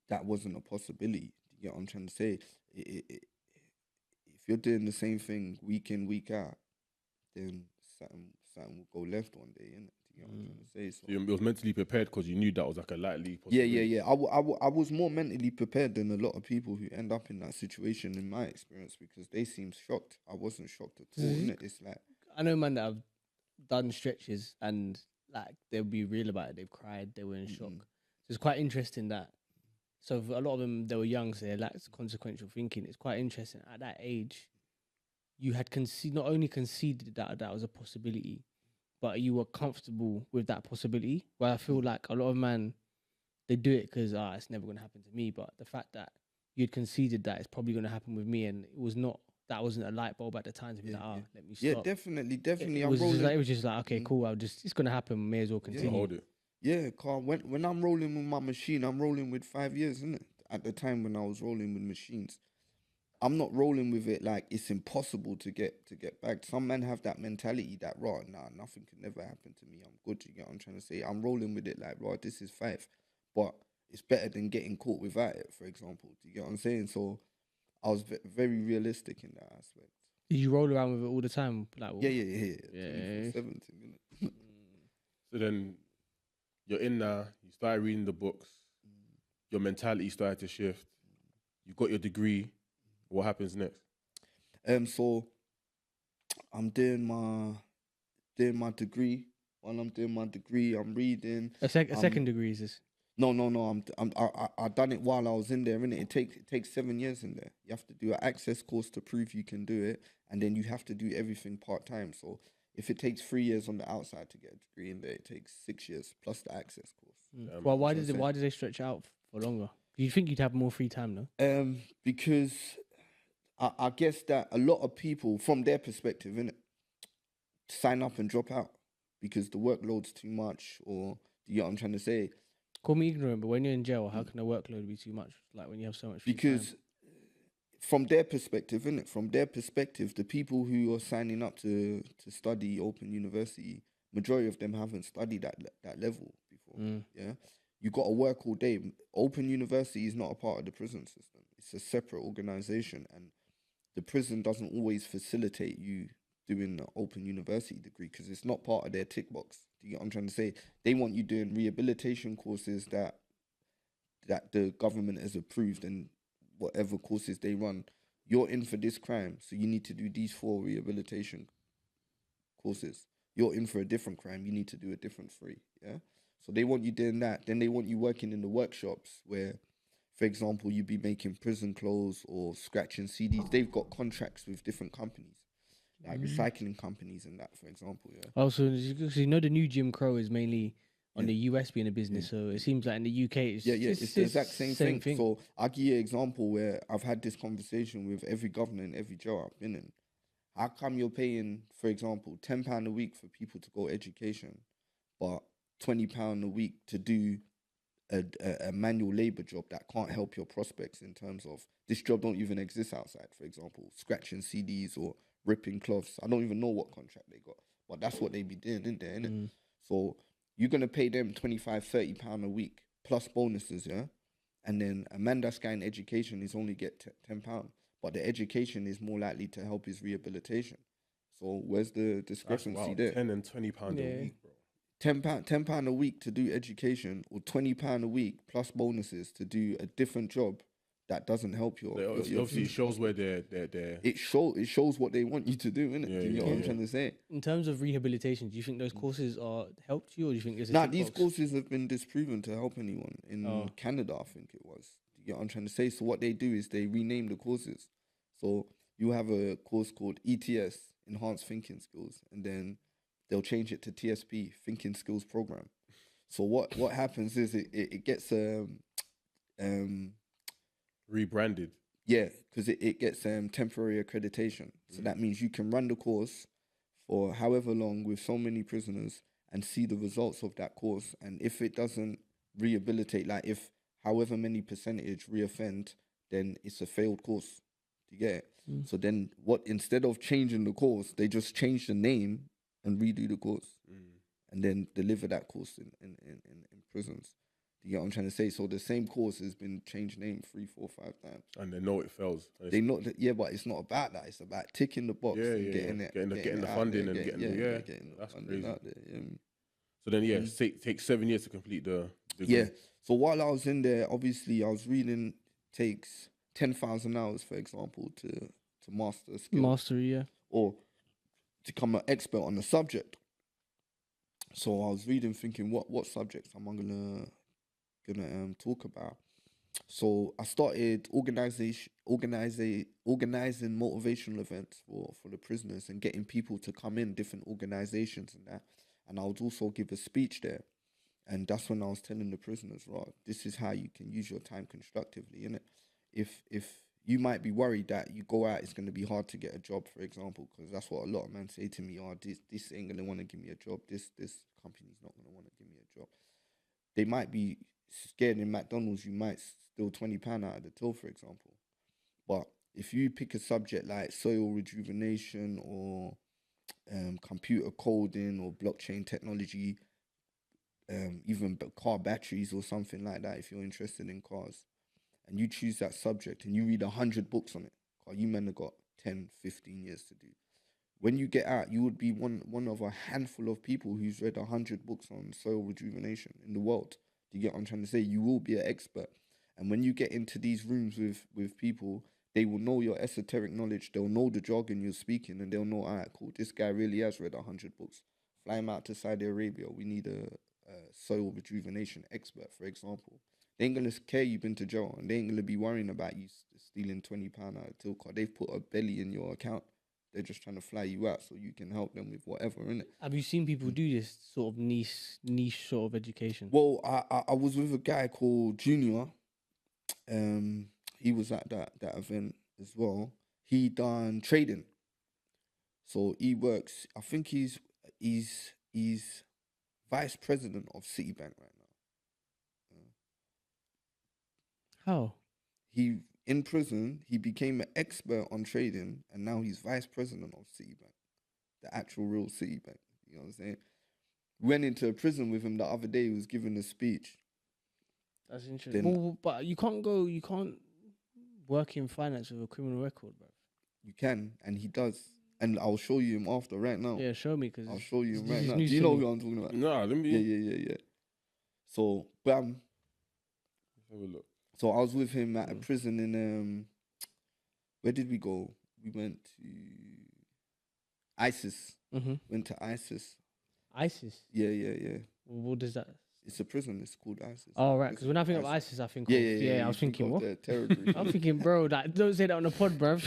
that wasn't a possibility. You get what I'm trying to say? If you're doing the same thing week in, week out, then something will go left one day, innit? You know what I'm trying to say? So you was mentally prepared because you knew that was like a likely possibility. Yeah. I was more mentally prepared than a lot of people who end up in that situation, in my experience, because they seemed shocked. I wasn't shocked at all, innit? It's like, I know man that have done stretches and like they'll be real about it. They've cried. They were in shock. So it's quite interesting that. So for a lot of them, they were young, so they lacked consequential thinking. It's quite interesting at that age. You had not only conceded that was a possibility, but you were comfortable with that possibility. Where I feel like a lot of men, they do it because it's never going to happen to me. But the fact that you'd conceded that it's probably going to happen with me, and it was not. That wasn't a light bulb at the time to be let me stop. Yeah, definitely. It was just like, okay, cool. It's going to happen. May as well continue. Hold it. Yeah, Carl, when I'm rolling with my machine, I'm rolling with 5 years, innit? At the time when I was rolling with machines, I'm not rolling with it like it's impossible to get back. Some men have that mentality that, nothing can never happen to me. I'm good, you get what I'm trying to say? I'm rolling with it like, this is 5. But it's better than getting caught without it, for example. Do you get what I'm saying? So I was very realistic in that aspect. Did you roll around with it all the time? Like, Yeah. 24/7, innit? So then you're in there, you started reading the books, your mentality started to shift, you got your degree. What happens next? So I'm doing my degree. While I'm doing my degree, I'm reading. A second degree is this? No. I done it while I was in there, innit? It takes 7 years in there. You have to do an access course to prove you can do it, and then you have to do everything part-time. So if it takes 3 years on the outside to get a degree in there, it takes 6 years plus the access course. Well, why did they stretch it out for longer? Do you think you'd have more free time though? Because I guess that a lot of people, from their perspective, innit, sign up and drop out. because the workload's too much, or do you get what I'm trying to say? Call me ignorant, but when you're in jail, how can the workload be too much? Like when you have so much free Because time? from their perspective, innit? From their perspective, the people who are signing up to study open university, majority of them haven't studied that level before. Yeah, you got to work all day. Open university is not a part of the prison system. It's a separate organization, and the prison doesn't always facilitate you doing the open university degree because it's not part of their tick box. Do you get what I'm trying to say? They want you doing rehabilitation courses that the government has approved, and whatever courses they run, you're in for this crime, so you need to do these 4 rehabilitation courses. You're in for a different crime, you need to do a different 3. Yeah. So they want you doing that. Then they want you working in the workshops where, for example, you'd be making prison clothes or scratching CDs. They've got contracts with different companies, like recycling companies and that, for example. Yeah. Oh, so you know the new Jim Crow is mainly on the US being a business, so it seems like in the UK it's it's the exact same thing. So I'll give you an example where I've had this conversation with every governor in every jail I've been in. How come you're paying, for example, £10 a week for people to go education, but £20 a week to do a manual labor job that can't help your prospects in terms of this job don't even exist outside, for example, scratching CDs or ripping cloths. I don't even know what contract they got, but that's what they be doing in there, innit? So you're going to pay them £25, £30 a week plus bonuses, yeah? And then a man that's getting education is only get £10, but the education is more likely to help his rehabilitation. So where's the discrepancy there? £10 and £20 a week, bro. £10 a week to do education, or £20 a week plus bonuses to do a different job that doesn't help your Obviously, it shows where they're. It shows what they want you to do, innit? Do you know what I'm trying to say? In terms of rehabilitation, do you think those courses are helped you, or do you think there's a Nah, tick these box? courses have been disproven to help anyone in Canada, I think it was. Do you get what I'm trying to say? So what they do is they rename the courses. So you have a course called ETS, Enhanced Thinking Skills, and then they'll change it to TSP, Thinking Skills Program. So what happens is it gets rebranded. Yeah, because it gets temporary accreditation. So that means you can run the course for however long with so many prisoners and see the results of that course. And if it doesn't rehabilitate, like if however many percentage reoffend, then it's a failed course. Do you get it? So then instead of changing the course, they just change the name and redo the course and then deliver that course in prisons. Do you get what I'm trying to say? So the same course has been changed name 3, 4, 5 times. And they know it fails. They know that, but it's not about that. It's about ticking the box and getting the funding and getting the funding out there. So then, take 7 years to complete the degree. Yeah. So while I was in there, obviously I was reading takes 10,000 hours, for example, to master a skill. Mastery, yeah. Or to become an expert on the subject. So I was reading, thinking, what subjects am I gonna talk about? So I started organizing motivational events for the prisoners and getting people to come in different organizations and that. And I would also give a speech there. And that's when I was telling the prisoners, right, this is how you can use your time constructively, innit? If you might be worried that you go out, it's going to be hard to get a job, for example, because that's what a lot of men say to me, this ain't going to want to give me a job, this company's not going to want to give me a job. They might be scared in McDonald's, you might steal £20 out of the till, for example. But if you pick a subject like soil rejuvenation or computer coding or blockchain technology, even car batteries or something like that, if you're interested in cars, and you choose that subject and you read 100 books on it, you men have got 10, 15 years to do. When you get out, you would be one of a handful of people who's read 100 books on soil rejuvenation in the world. Do you get what I'm trying to say? You will be an expert. And when you get into these rooms with people, they will know your esoteric knowledge. They'll know the jargon you're speaking, and they'll know, all right, cool, this guy really has read 100 books. Fly him out to Saudi Arabia. We need a soil rejuvenation expert, for example. They ain't going to care you've been to jail, and they ain't going to be worrying about you stealing £20 out of till card. They've put a belly in your account. They're just trying to fly you out so you can help them with whatever, innit? Have you seen people do this sort of niche sort of education? Well, I was with a guy called Junior. He was at that event as well. He done trading. So he works, I think he's He's vice president of Citibank right now. How? He in prison. He became an expert on trading, and now he's vice president of Citibank, the actual real Citibank. You know what I'm saying? Went into a prison with him the other day. He was giving a speech. That's interesting. Then- Well, but you can't work in finance with a criminal record, bro. You can, and he does. And I'll show you him after right now. Yeah, show me, because I'll show you him this right is now. news Do you to know me. who I'm talking about? Nah, let me Yeah. So, bam. have a look. So I was with him at a prison in where did we go? We went to ISIS. Mm-hmm. Went to ISIS. ISIS. Yeah. What does that? It's a prison. It's called ISIS. Oh, right. Because when I think of ISIS, I think of I you was think thinking of what? the terror group. I'm thinking, bro, don't say that on the pod, bruv.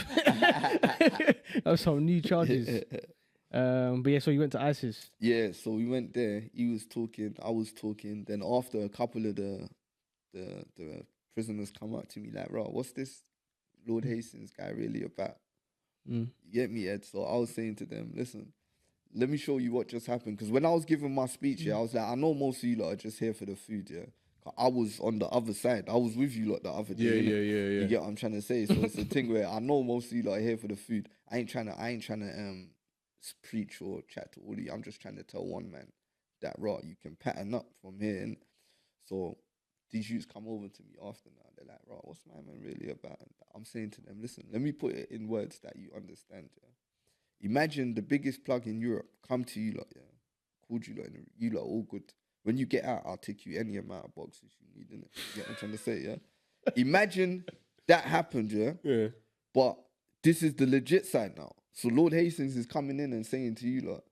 That's some new charges. But yeah, so you went to ISIS. Yeah, so we went there. He was talking. I was talking. Then after a couple of the prisoners come up to me like, "Bro, what's this Lord Hastings guy really about?" You get me, Ed? So I was saying to them, "Listen, let me show you what just happened." Because when I was giving my speech, I was like, "I know most of you lot are just here for the food, yeah." 'Cause I was on the other side. I was with you lot the other day. Yeah. You get what I'm trying to say? So it's a thing where I know most of you lot are here for the food. I ain't trying to preach or chat to all of you. I'm just trying to tell one man that you can pattern up from here. And so these youths come over to me after now. They're like, what's my man really about? And I'm saying to them, listen, let me put it in words that you understand. Yeah? Imagine the biggest plug in Europe come to you lot, called you lot, and you lot all good. When you get out, I'll take you any amount of boxes you need, innit? You get what I'm trying to say, yeah? Imagine that happened, yeah? Yeah. But this is the legit side now. So Lord Hastings is coming in and saying to you lot,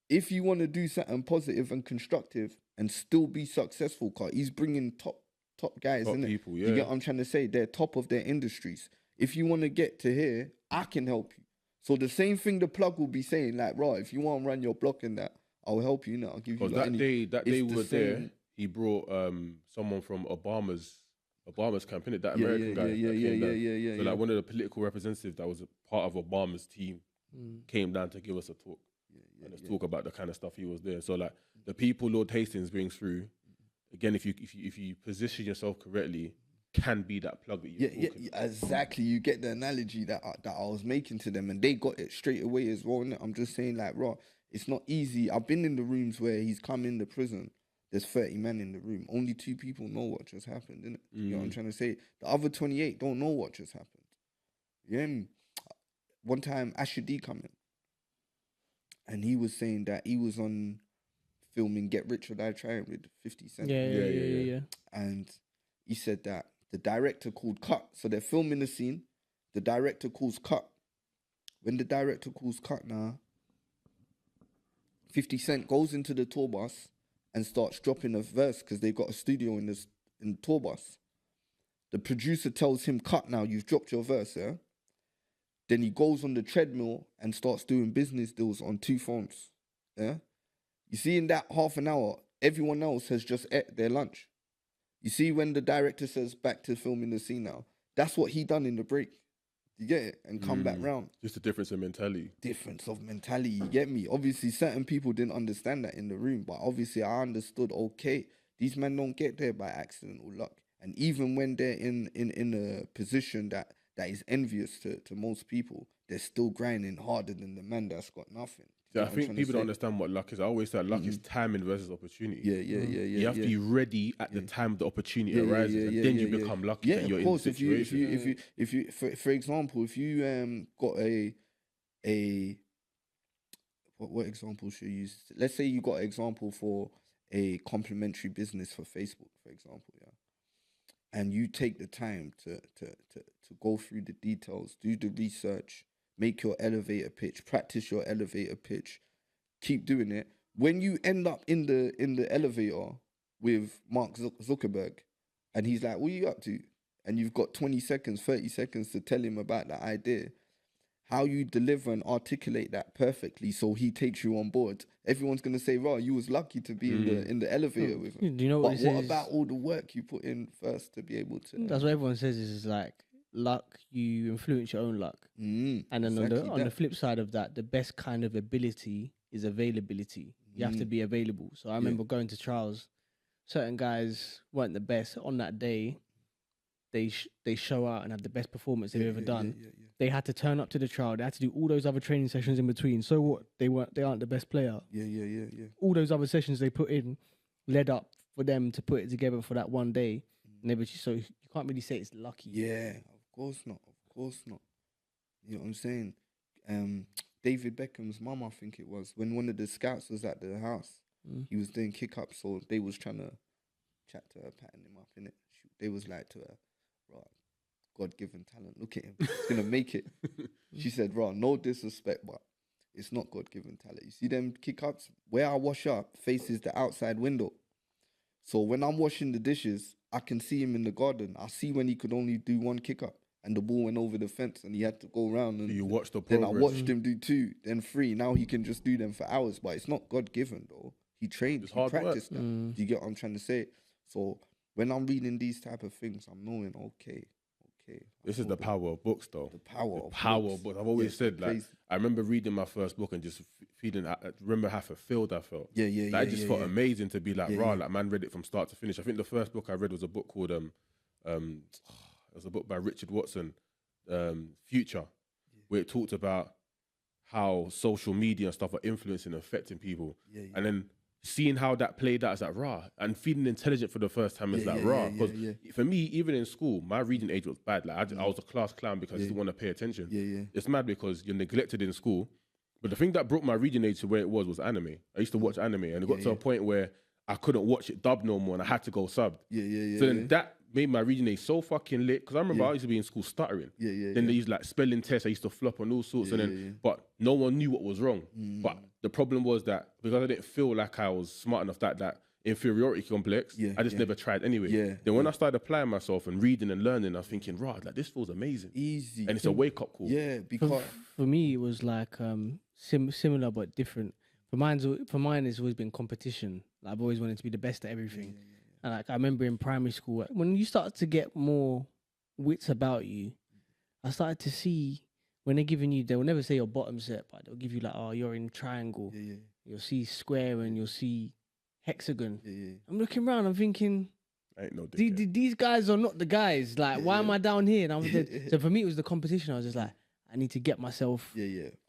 if you want to do something positive and constructive and still be successful, cause he's bringing top guys, Top innit? people, You yeah. get what I'm trying to say? They're top of their industries. If you want to get to here, I can help you. So the same thing the plug will be saying, like, if you want to run your block in that, I'll help you. I'll give you. Because Like, that day it's we the were there, same- he brought someone from Obama's camp, innit? That Yeah, American guy. that came down. yeah. So like one of the political representatives that was a part of Obama's team came down to give us a talk. And let's talk about the kind of stuff he was there. So like the people Lord Hastings brings through, again, if you position yourself correctly, can be that plug that you Exactly. You get the analogy that I was making to them, and they got it straight away as well. Innit? I'm just saying, like, it's not easy. I've been in the rooms where he's come in the prison. There's 30 men in the room. Only 2 people know what just happened, innit? You know what I'm trying to say? The other 28 don't know what just happened. You hear me? One time, Asher D come in, and he was saying that he was on filming Get Rich or Die Trying with 50 Cent. Yeah. And he said that the director called cut. So they're filming the scene. The director calls cut. When the director calls cut now, 50 Cent goes into the tour bus and starts dropping a verse because they've got a studio in the tour bus. The producer tells him, cut now, you've dropped your verse, yeah? Then he goes on the treadmill and starts doing business deals on 2 phones, yeah? You see, in that half an hour, everyone else has just ate their lunch. You see, when the director says back to filming the scene now, that's what he done in the break. You get it? And come back round. Just a difference in mentality. Difference of mentality, you get me? Obviously, certain people didn't understand that in the room, but obviously I understood, okay, these men don't get there by accident or luck. And even when they're in a position that is envious to most people, they're still grinding harder than the man that's got nothing. Yeah, I think people don't understand what luck is. I always say luck is timing versus opportunity. Yeah. You have to be ready at the time the opportunity arises, and then you become lucky that you're of course, in the situation. if you for example, if you got a what example should you use? Let's say you got an example for a complimentary business for Facebook, for example, and you take the time to go through the details, do the research, make your elevator pitch, practice your elevator pitch, keep doing it. When you end up in the elevator with Mark Zuckerberg, and he's like, what are you up to? And you've got 20 seconds, 30 seconds to tell him about the idea, how you deliver and articulate that perfectly so he takes you on board. Everyone's going to say, you was lucky to be in the elevator with him. Do you know what But what about all the work you put in first to be able to... That's what everyone says is like, luck, you influence your own luck. And then exactly on the flip side of that, the best kind of ability is availability. You have to be available. So I remember going to trials. Certain guys weren't the best on that day. They show out and have the best performance they've ever done. They had to turn up to the trial. They had to do all those other training sessions in between. So what? They aren't the best player. Yeah. All those other sessions they put in led up for them to put it together for that one day. So you can't really say it's lucky. Yeah, of course not. You know what I'm saying? David Beckham's mum, I think it was, when one of the scouts was at the house, he was doing kick-ups, so they was trying to chat to her, patting him up, innit? They was like to her, right, God-given talent, look at him, he's going to make it. She said, right, no disrespect, but it's not God-given talent. You see them kick-ups? Where I wash up faces the outside window. So when I'm washing the dishes, I can see him in the garden. I see when he could only do one kick-up. And the ball went over the fence and he had to go around. And you watched the then progress. I watched him do 2, then 3. Now he can just do them for hours. But it's not God-given, though. He trained, he practiced them. Do you get what I'm trying to say? So when I'm reading these type of things, I'm knowing, okay. This is the power of books, though. The power of books. I've always said, like, crazy. I remember reading my first book and just feeling, I remember how fulfilled I felt. Yeah. I just felt amazing to be like, like, man, read it from start to finish. I think the first book I read was a book called, it was a book by Richard Watson, Future, where it talked about how social media and stuff are influencing and affecting people. And then seeing how that played out, is like, and feeling intelligent for the first time is because for me, even in school, my reading age was bad. Like I was a class clown because I didn't want to pay attention. It's mad because you're neglected in school. But the thing that brought my reading age to where it was anime. I used to watch anime, and it got to a point where I couldn't watch it dubbed no more, and I had to go subbed. So then that made my reading age so fucking lit, because I remember I used to be in school stuttering. Then they used like spelling tests. I used to flop on all sorts, but no one knew what was wrong. But the problem was that because I didn't feel like I was smart enough, that inferiority complex, I just never tried anyway. Then when I started applying myself and reading and learning, I was thinking, like, this feels amazing. Easy. And it's a wake up call. Yeah, because for me, it was like similar but different. For mine, it's always been competition. Like, I've always wanted to be the best at everything. And like I remember in primary school, when you start to get more wits about you, I started to see when they're giving you, they will never say your bottom set, but they'll give you like, oh, you're in triangle. You'll see square and you'll see hexagon. I'm looking around, I'm thinking, ain't no these guys are not the guys. Like, why am I down here? And I was so for me, it was the competition. I was just like, I need to get myself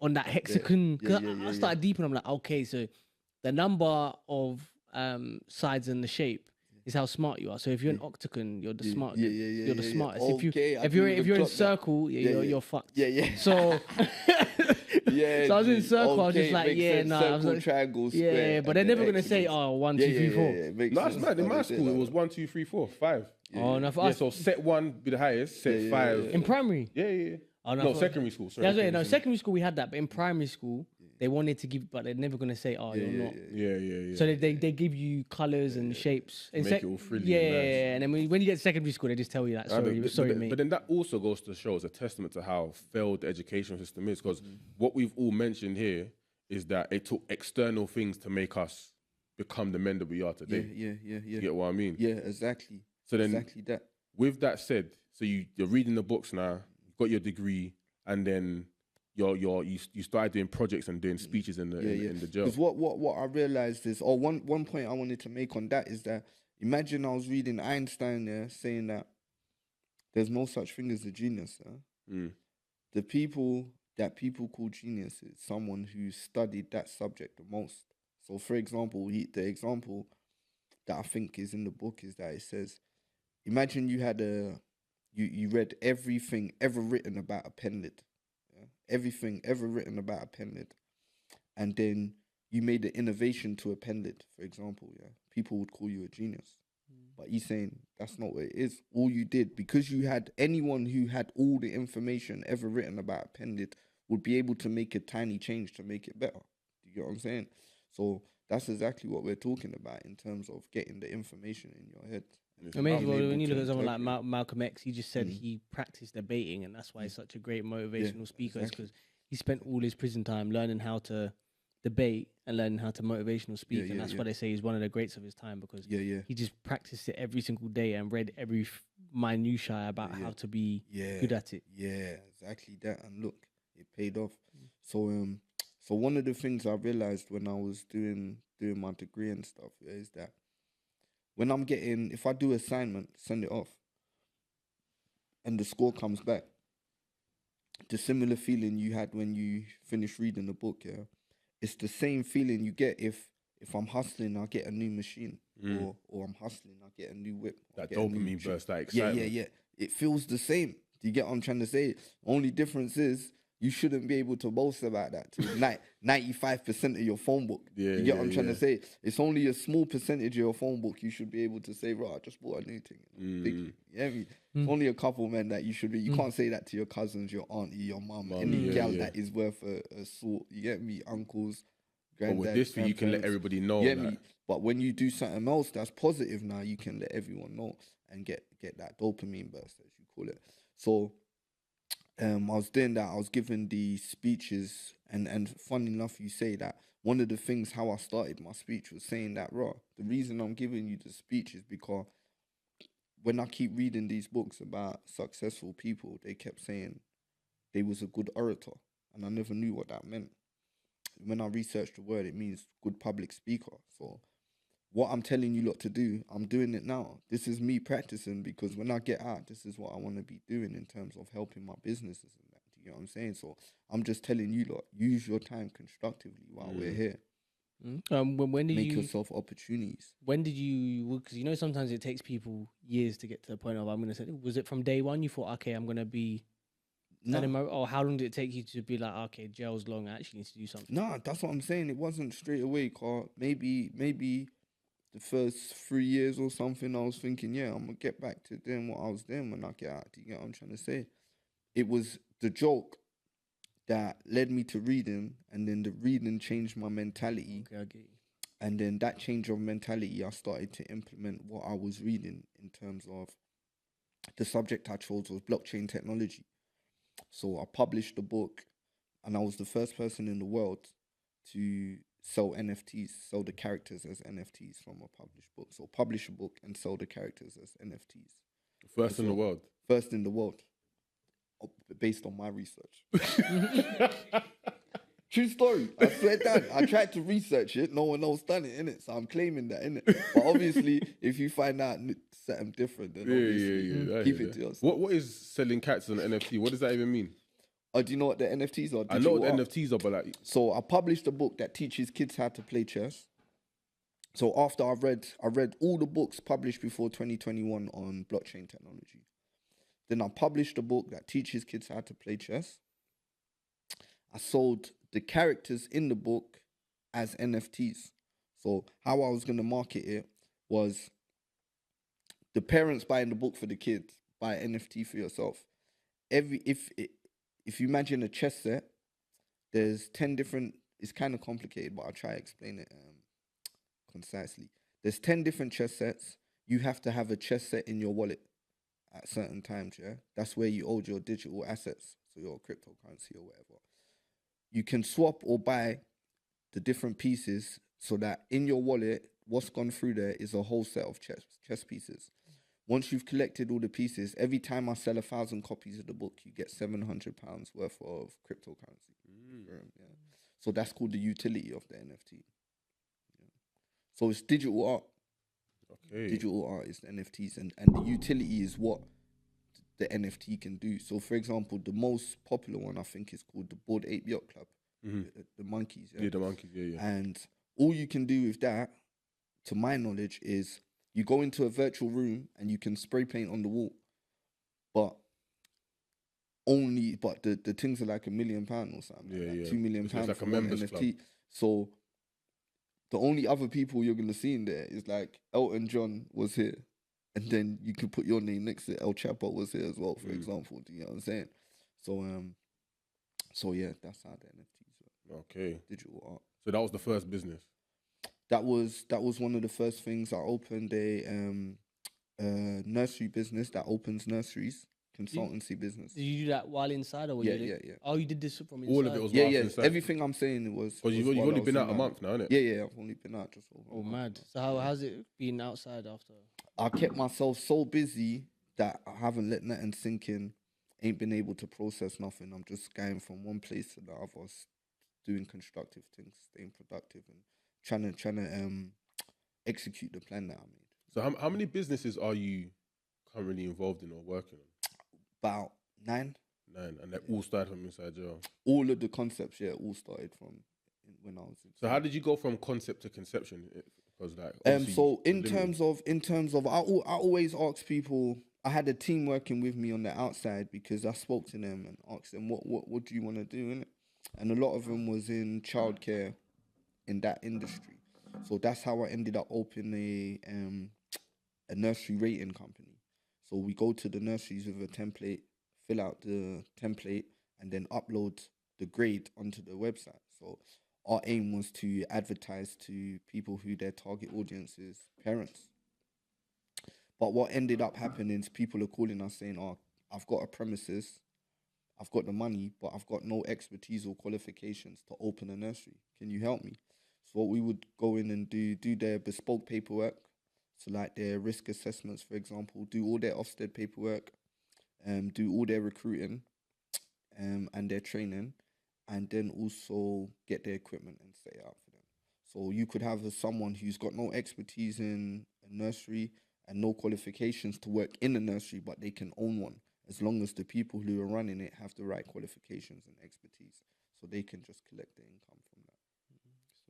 on that hexagon. I started deep and I'm like, okay, so the number of sides and the shape is how smart you are. So if you're an octagon, you're the smart. You're the smartest. Okay, if you're in circle, you're fucked. So so I was in circle. I was just like, I was like, triangle, square. But they're never gonna say, 1, 2, 3, 4. No, it's mad. In my school, it was 1, 2, 3, 4, 5. Oh no, for us. So set 1 be the highest, set 5 in primary. Oh, no, secondary school. Sorry. Secondary school we had that, but in primary school they wanted to give, but they're never gonna say, you're not. Yeah. So they give you colours and shapes. Make it all frilly. And then when you get to secondary school, they just tell you that. Sorry, mate. But then that also goes to show as a testament to how failed the education system is, because what we've all mentioned here is that it took external things to make us become the men that we are today. You get what I mean? Yeah, exactly. So then, exactly that. With that said, so you're reading the books now, you've got your degree, and then you started doing projects and doing speeches in the jail. Because what I realized is, one point I wanted to make on that is that, imagine I was reading Einstein saying that there's no such thing as a genius. The people call genius is someone who studied that subject the most. So, for example, the example that I think is in the book is that it says, imagine you had you read everything ever written about a pen lid. Everything ever written about a pen lid, and then you made an innovation to a pen lid, for example, people would call you a genius. But he's saying that's not what it is. All you did, because you had anyone who had all the information ever written about a pen lid would be able to make a tiny change to make it better. Do you get what I'm saying? So that's exactly what we're talking about in terms of getting the information in your head. Amazing. Well, when you look at someone like Malcolm X, he just said he practiced debating, and that's why he's such a great motivational speaker. Is because he spent all his prison time learning how to debate and learning how to motivational speak, and that's why they say he's one of the greats of his time, because he just practiced it every single day and read every minutiae about how to be good at it. Yeah, exactly that. And look, it paid off. So So one of the things I realized when I was doing my degree and stuff is that when if I do assignment, send it off, and the score comes back, the similar feeling you had when you finish reading the book, yeah, it's the same feeling you get if I'm hustling, I get a new machine, or I'm hustling, I get a new whip. That get a new dopamine gym. burst, that Yeah, excitement. yeah. It feels the same. Do you get what I'm trying to say? Only difference is you shouldn't be able to boast about that to 95% of your phone book. Yeah, You get yeah, what I'm trying yeah. to say? It's only a small percentage of your phone book you should be able to say, right, I just bought a new thing. Big thing. You know what I mean? It's only a couple, man, that you should be. You can't say that to your cousins, your auntie, your mum, any yeah, gal yeah. that is worth a sort. You get me? Uncles, But granddad, with this thing, you can let grandparents. everybody know. Yeah, like, me. But when you do something else that's positive now, you can let everyone know and get that dopamine burst, as you call it. So I was doing that. I was giving the speeches, and funny enough, you say that one of the things how I started my speech was saying that, raw. The reason I'm giving you the speech is because when I keep reading these books about successful people, they kept saying they was a good orator, and I never knew what that meant. When I researched the word, it means good public speaker. So what I'm telling you lot to do, I'm doing it now. This is me practicing, because when I get out, this is what I want to be doing in terms of helping my businesses and that. Do you know what I'm saying? So I'm just telling you lot, use your time constructively while we're here. When did Make you? yourself opportunities. When did you? Because you know sometimes it takes people years to get to the point of I'm gonna say. Was it from day one you thought, okay, I'm gonna be? No, Or how long did it take you to be like, okay, jail's long, I actually need to do something? nah, that's what I'm saying. It wasn't straight away, car. Maybe the first 3 years or something, I was thinking, yeah, I'm gonna get back to doing what I was doing when I get out. Do you get what I'm trying to say? It was the joke that led me to reading, and then the reading changed my mentality. Okay, I get you. And then that change of mentality, I started to implement what I was reading in terms of the subject I chose was blockchain technology. So I published a book, and I was the first person in the world to sell NFTs, sell the characters as NFTs from a published book. So publish a book and sell the characters as NFTs. first in the world. First in the world, based on my research. True story. I swear down. I tried to research it. No one else done it, innit? So I'm claiming that, innit? But obviously, if you find out something different, then obviously I keep hear it that. to yourself. What is selling cats on NFT? What does that even mean? Do you know what the NFTs are? I know what the Digital art. NFTs are, but like, So I published a book that teaches kids how to play chess. So after I read all the books published before 2021 on blockchain technology. Then I published a book that teaches kids how to play chess. I sold the characters in the book as NFTs. So how I was going to market it was the parents buying the book for the kids, buy an NFT for yourself. If you imagine a chess set, there's 10 different. It's kind of complicated, but I'll try to explain it concisely. There's 10 different chess sets. You have to have a chess set in your wallet at certain times. Yeah, that's where you hold your digital assets, so your cryptocurrency or whatever. You can swap or buy the different pieces so that in your wallet, what's gone through there is a whole set of chess pieces. Once you've collected all the pieces, every time I sell 1,000 copies of the book, you get £700 worth of cryptocurrency. Yeah. So that's called the utility of the NFT. Yeah. So it's digital art. okay. Digital art is the NFTs, and the utility is what the NFT can do. So, for example, the most popular one I think is called the Bored Ape Yacht Club, the monkeys. Yeah, the monkeys, yeah. And all you can do with that, to my knowledge, is you go into a virtual room and you can spray paint on the wall, but the things are like £1 million or something, Yeah, like yeah. £2 million It's like for a one members NFT. club. So the only other people you're gonna see in there is like Elton John was here, and then you could put your name next to it. El Chapo was here as well, for example. Do you know what I'm saying? So yeah, that's how the NFTs work. Okay. Digital art. So that was the first business. That was one of the first things. I opened a nursery business that opens nurseries, consultancy business. Did you do that while inside, or Yeah. Oh, you did this from inside. All of it was Yeah, whilst yeah. inside. Everything I'm saying was Because you've while only I was been in out a that. month now, innit? Yeah. I've only been out just over. Oh, a month mad. now. So how's it been outside after? I kept myself so busy that I haven't let nothing sink in. Ain't been able to process nothing. I'm just going from one place to the other, doing constructive things, staying productive, and trying to execute the plan that I made. So how many businesses are you currently involved in or working on? About 9. 9, and they all started from inside jail. All of the concepts, all started from when I was in. So how did you go from concept to conception? Because like so in terms of, I always ask people. I had a team working with me on the outside because I spoke to them and asked them what do you want to do, innit? And a lot of them was in childcare, in that industry. So that's how I ended up opening a nursery rating company. So we go to the nurseries with a template, fill out the template, and then upload the grade onto the website. So our aim was to advertise to people who their target audience is parents. But what ended up happening is people are calling us saying, "Oh, I've got a premises, I've got the money, but I've got no expertise or qualifications to open a nursery. Can you help me?" So what we would go in and do their bespoke paperwork, so like their risk assessments, for example, do all their Ofsted paperwork, do all their recruiting, and their training, and then also get their equipment and set it up for them. So you could have someone who's got no expertise in a nursery and no qualifications to work in a nursery, but they can own one as long as the people who are running it have the right qualifications and expertise, so they can just collect the income from that.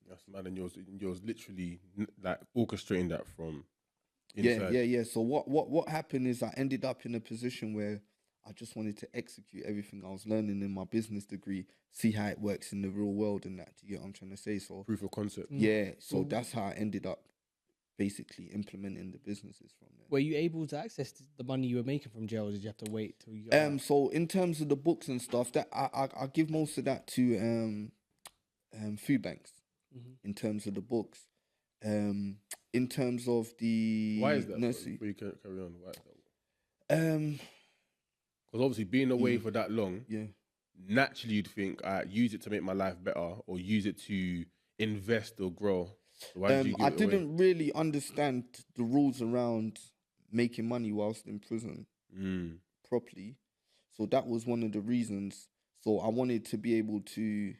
That's mad, and yours literally like orchestrating that from inside. Yeah. So what happened is I ended up in a position where I just wanted to execute everything I was learning in my business degree, see how it works in the real world and that. Do you get what I'm trying to say? So Proof of concept. yeah, so that's how I ended up basically implementing the businesses from there. Were you able to access the money you were making from jail, or did you have to wait till you got out? So in terms of the books and stuff, that I give most of that to food banks. In terms of the books, in terms of the Why is that? nursery, Before you carry on, why is that? Because obviously being away for that long, naturally you'd think, I use it to make my life better, or use it to invest or grow. So why did you give I it away? didn't really understand the rules around making money whilst in prison properly, so that was one of the reasons. So I wanted to be able to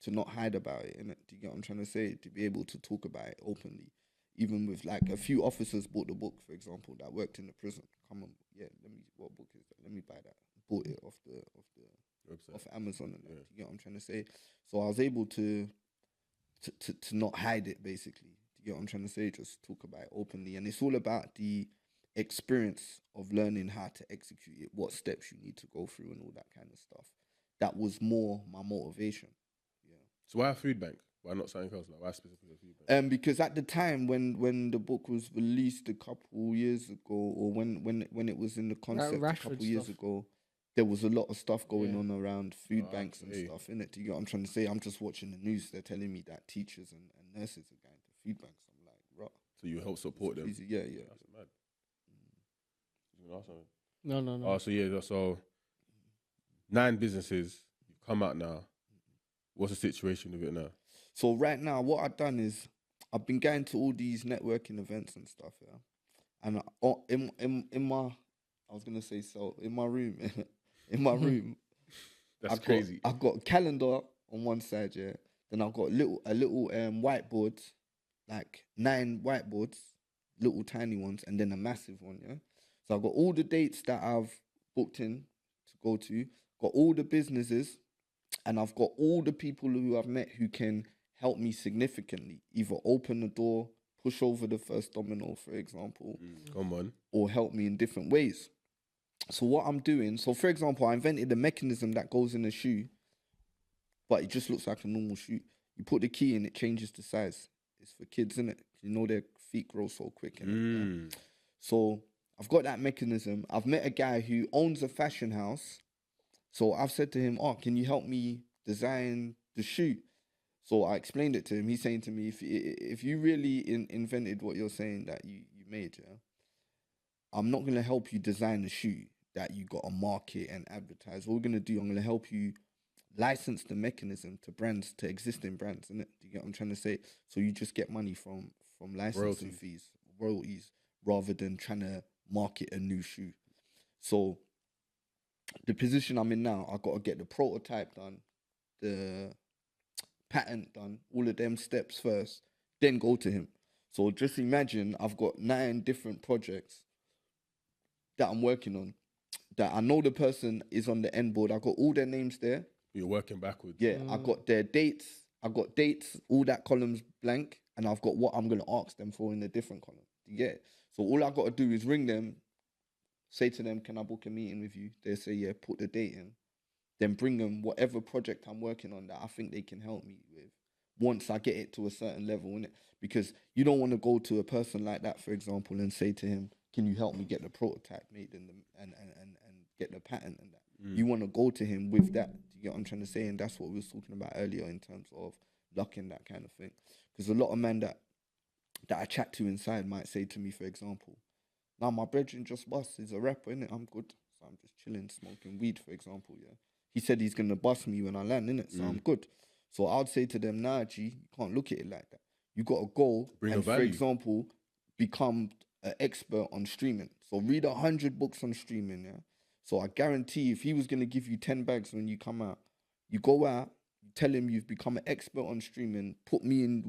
not hide about it, and do you get what I'm trying to say? To be able to talk about it openly, even with like a few officers bought the book, for example, that worked in the prison. Come on, what book is that? Let me buy that. Bought it off the Website. off Amazon and that. Do you get what I'm trying to say? So I was able to not hide it, basically. Do you get what I'm trying to say? Just talk about it openly, and it's all about the experience of learning how to execute it, what steps you need to go through, and all that kind of stuff. That was more my motivation. So why a food bank? Why not something else? Like why specifically a food bank? Because at the time when the book was released a couple years ago, or when it was in the concept a couple years ago, there was a lot of stuff going on around food banks and stuff, innit? Do you get what I'm trying to say? I'm just watching the news. They're telling me that teachers and nurses are going to food banks. I'm like, right. So you help support them? Yeah. That's mad. You gonna ask something? No. Oh, so 9 businesses. You've come out now. What's the situation with it now? So right now, what I've done is I've been going to all these networking events and stuff, and in my, I was gonna say, so in my room, That's crazy. I've got a calendar on one side, then I've got a little whiteboard, like 9 whiteboards, little tiny ones, and then a massive one, So I've got all the dates that I've booked in to go to, got all the businesses, and I've got all the people who I've met who can help me significantly, either open the door, push over the first domino, for example, Come on, or help me in different ways. So what I'm doing, so for example, I invented a mechanism that goes in a shoe, but it just looks like a normal shoe. You put the key in, it changes the size. It's for kids, innit? You know their feet grow so quick. So I've got that mechanism. I've met a guy who owns a fashion house. So I've said to him, can you help me design the shoe? So I explained it to him. He's saying to me, if you really invented what you're saying that you made, I'm not going to help you design the shoe that you got to market and advertise. What we're going to do, I'm going to help you license the mechanism to brands, to existing brands, innit? Do you get what I'm trying to say? So you just get money from licensing fees, royalties, rather than trying to market a new shoe. So the position I'm in now, I got to get the prototype done, the patent done, all of them steps first, then go to him. So just imagine I've got 9 different projects that I'm working on, that I know the person is on the end board. I got all their names there. You're working backwards. Yeah, I got their dates. I got dates, all that column's blank, and I've got what I'm going to ask them for in a different column. You get it? So all I got to do is ring them, say to them, can I book a meeting with you? They say, yeah, put the date in. Then bring them whatever project I'm working on that I think they can help me with once I get it to a certain level, innit? Because you don't want to go to a person like that, for example, and say to him, can you help me get the prototype made and get the patent and that? You want to go to him with that. Do you get what I'm trying to say? And that's what we was talking about earlier in terms of luck and that kind of thing. Because a lot of men that I chat to inside might say to me, for example, now my brethren just bust, he's a rapper, innit? I'm good. So I'm just chilling, smoking weed, for example, yeah. He said he's going to bust me when I land, innit? So I'm good. So I'd say to them, nah, G, you can't look at it like that. You got to go and, for example, become an expert on streaming. So read 100 books on streaming, yeah? So I guarantee if he was going to give you 10 bags when you come out, you go out, you tell him you've become an expert on streaming, put me in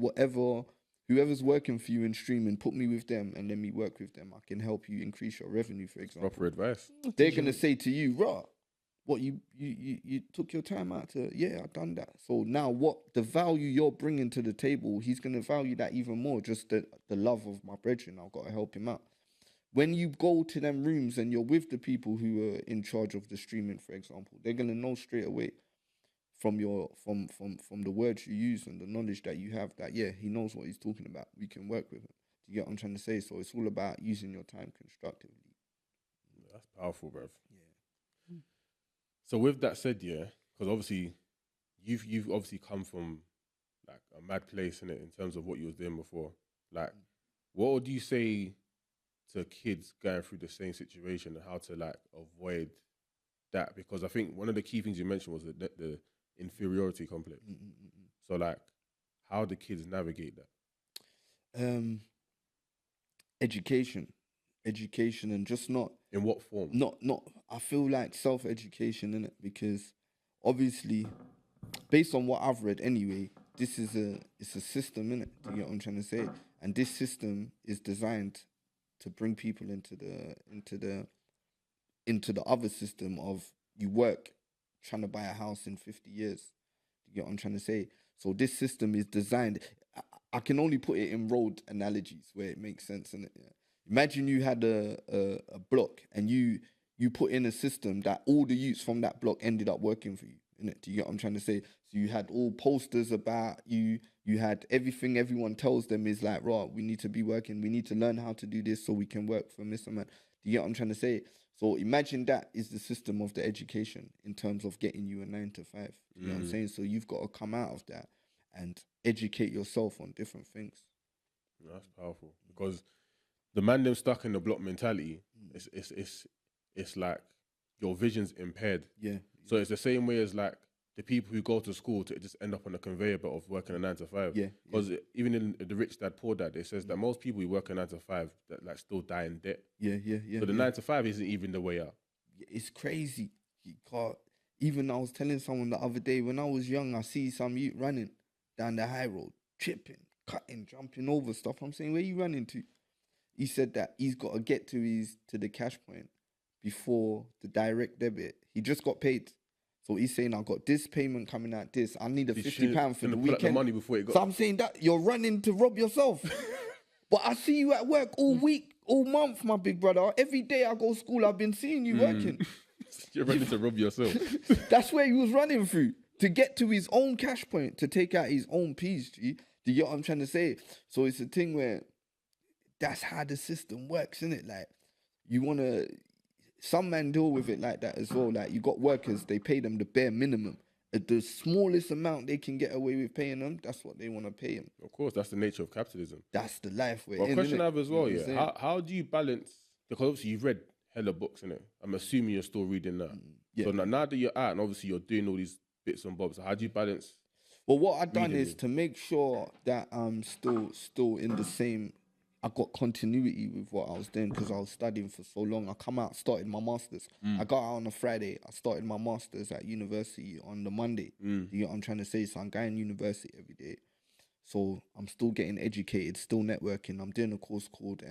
whoever's working for you in streaming, put me with them and let me work with them. I can help you increase your revenue, for example. Proper advice. They're going to say to you, rah, what, you took your time out to, yeah, I've done that. So now what the value you're bringing to the table, he's going to value that even more, just the love of my brethren. I've got to help him out. When you go to them rooms and you're with the people who are in charge of the streaming, for example, they're going to know straight away from the words you use and the knowledge that you have that, yeah, he knows what he's talking about. We can work with him. Do you get what I'm trying to say? So it's all about using your time constructively. That's powerful, bruv. Yeah. So with that said, yeah, because obviously you've obviously come from like a mad place in it in terms of what you was doing before. Like, what would you say to kids going through the same situation and how to like avoid that? Because I think one of the key things you mentioned was the inferiority complex. So like, how do kids navigate that? Education, and just not in what form? Not. I feel like self-education, innit? Because obviously, based on what I've read anyway, it's a system, innit? Do you get what I'm trying to say? And this system is designed to bring people into the other system of you work trying to buy a house in 50 years. Do you get what I'm trying to say? So this system is designed. I can only put it in road analogies where it makes sense, innit? Yeah. Imagine you had a block and you put in a system that all the youths from that block ended up working for you, innit? Do you get what I'm trying to say? So you had all posters about you. You had everything everyone tells them is like, right, we need to be working. We need to learn how to do this so we can work for Mr. Man. Do you get what I'm trying to say? So imagine that is the system of the education in terms of getting you a 9 to 5. You know what I'm saying? So you've got to come out of that and educate yourself on different things. That's powerful because the man them stuck in the block mentality, it's like your vision's impaired. Yeah. So it's the same way as like the people who go to school to just end up on a conveyor belt of working a 9 to 5. Yeah. Because even in the Rich Dad Poor Dad, it says that most people who work a 9 to 5 that like still die in debt. Yeah. So the 9 to 5 isn't even the way out. It's crazy. You can't. Even I was telling someone the other day, when I was young, I see some youth running down the high road, tripping, cutting, jumping over stuff. I'm saying, where you running to? He said that he's got to get to the cash point before the direct debit. He just got paid. So he's saying, I've got this payment coming out this. I need a £50 for the weekend. The money before it got. So I'm saying that you're running to rob yourself. But I see you at work all week, all month, my big brother. Every day I go to school, I've been seeing you working. You're running to rob yourself. That's where he was running through to get to his own cash point, to take out his own piece, G. Do you get what I'm trying to say? So it's a thing where that's how the system works, isn't it? Like, you want to... Some men deal with it like that as well. Like, you got workers, they pay them the bare minimum. At the smallest amount they can get away with paying them, that's what they want to pay them. Of course, that's the nature of capitalism. That's the life we're in. in. Question I have as well, yeah. How do you balance... Because obviously you've read hella books, innit? I'm assuming you're still reading that. Yeah. So now that you're out and obviously you're doing all these bits and bobs, how do you balance... Well, what I've done is to make sure that I'm still in the same... I got continuity with what I was doing because I was studying for so long. I come out, started my masters. I got out on a Friday. I started my masters at university on the Monday. You know what I'm trying to say? So I'm going to university every day. So I'm still getting educated, still networking. I'm doing a course called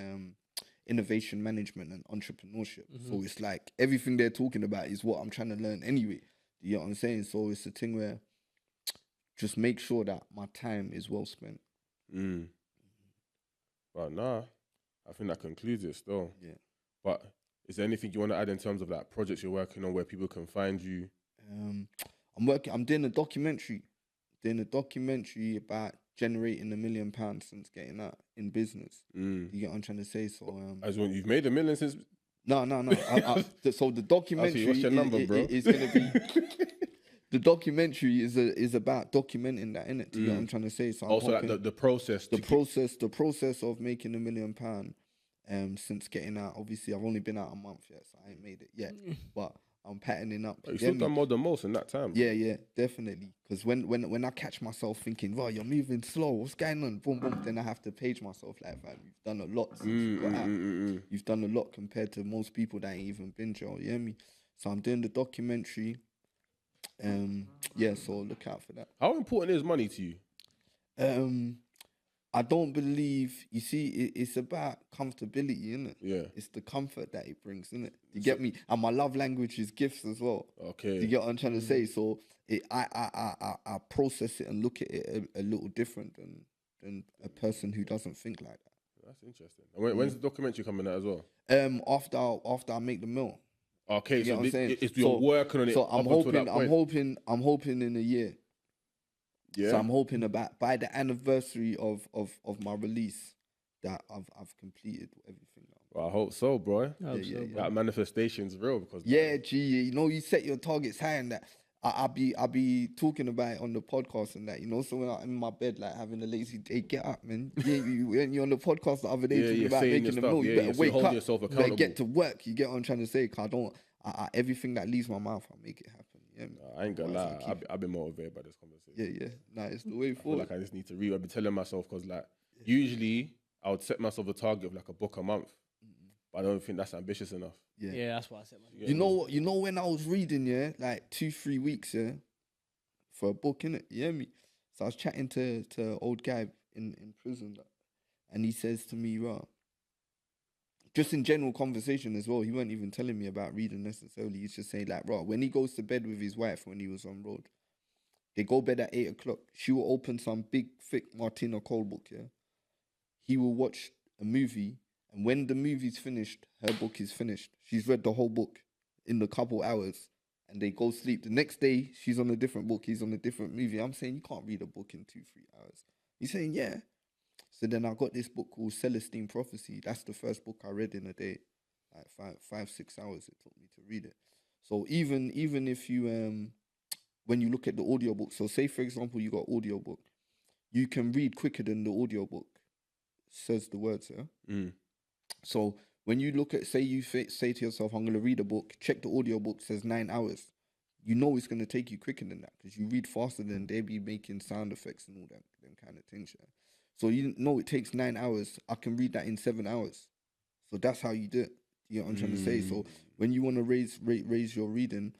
Innovation Management and Entrepreneurship. So it's like everything they're talking about is what I'm trying to learn anyway. You know what I'm saying? So it's a thing where just make sure that my time is well spent. But nah, I think that concludes it still. Yeah. But is there anything you want to add in terms of like projects you're working on where people can find you? I'm doing a documentary. About generating £1 million since getting out in business. You get what I'm trying to say? So As when you've made $1 million since. No. So the documentary what's your number, bro? is gonna be the documentary is about documenting that, innit? Do you know what I'm trying to say? So I'm also like the process. The process of making £1 million since getting out. Obviously, I've only been out a month yet, so I ain't made it yet. But I'm patterning up. You still done more than most in that time. Yeah, definitely. Because when I catch myself thinking, "Wow, you're moving slow. What's going on?" Boom, boom. Then I have to page myself like, "Man, you've done a lot since you got out. You've done a lot compared to most people that ain't even been jail." You hear me? So I'm doing the documentary. So look out for that. How important is money to you? I don't believe, you see, it's about comfortability, innit? Yeah. It's the comfort that it brings, innit? You get me? And my love language is gifts as well. Okay. You get what I'm trying to say? So I process it and look at it a little different than a person who doesn't think like that. That's interesting. And when's the documentary coming out as well? After I make the mill. Okay, You get so what I'm saying? you're working on it. So I'm hoping in a year. Yeah. So I'm hoping about by the anniversary of my release that I've completed everything now. Well, I hope so, bro. Yeah. That manifestation's real because You set your targets high and that. I'll be talking about it on the podcast and that, so when I'm in my bed like having a lazy day, get up, man. When you're on the podcast the other day talking about making the meal, you better wake up, you better get to work. You get what I'm trying to say? Cause everything that leaves my mouth, I make it happen. Yeah, I ain't gonna lie, I've been motivated by this conversation. Yeah. Nah, it's the way forward. I feel like I just need to read. I've been telling myself because usually I would set myself a target of like a book a month, but I don't think that's ambitious enough. Yeah, that's what I said. You know when I was reading, like 2-3 weeks, for a book, innit? You hear me? So I was chatting to an old guy in prison, and he says to me, right, just in general conversation as well, he weren't even telling me about reading necessarily. He's just saying like, right, when he goes to bed with his wife when he was on road, they go bed at 8 o'clock. She will open some big, thick Martina Cole book, yeah? He will watch a movie, and when the movie's finished, her book is finished. She's read the whole book in a couple hours, and they go sleep. The next day, she's on a different book, he's on a different movie. I'm saying, you can't read a book in 2-3 hours. He's saying, yeah. So then I got this book called Celestine Prophecy. That's the first book I read in a day. Like 5-6 hours it took me to read it. So even if you, when you look at the audiobook, so say for example, you got audiobook, you can read quicker than the audiobook says the words, yeah? So when you look at, say you say to yourself, I'm going to read a book, check the audiobook says 9 hours. You know it's going to take you quicker than that because you read faster than they be making sound effects and all that them kind of things, yeah? So you know it takes 9 hours. I can read that in 7 hours. So that's how you do it. You know what I'm trying to say? So when you want to raise your reading,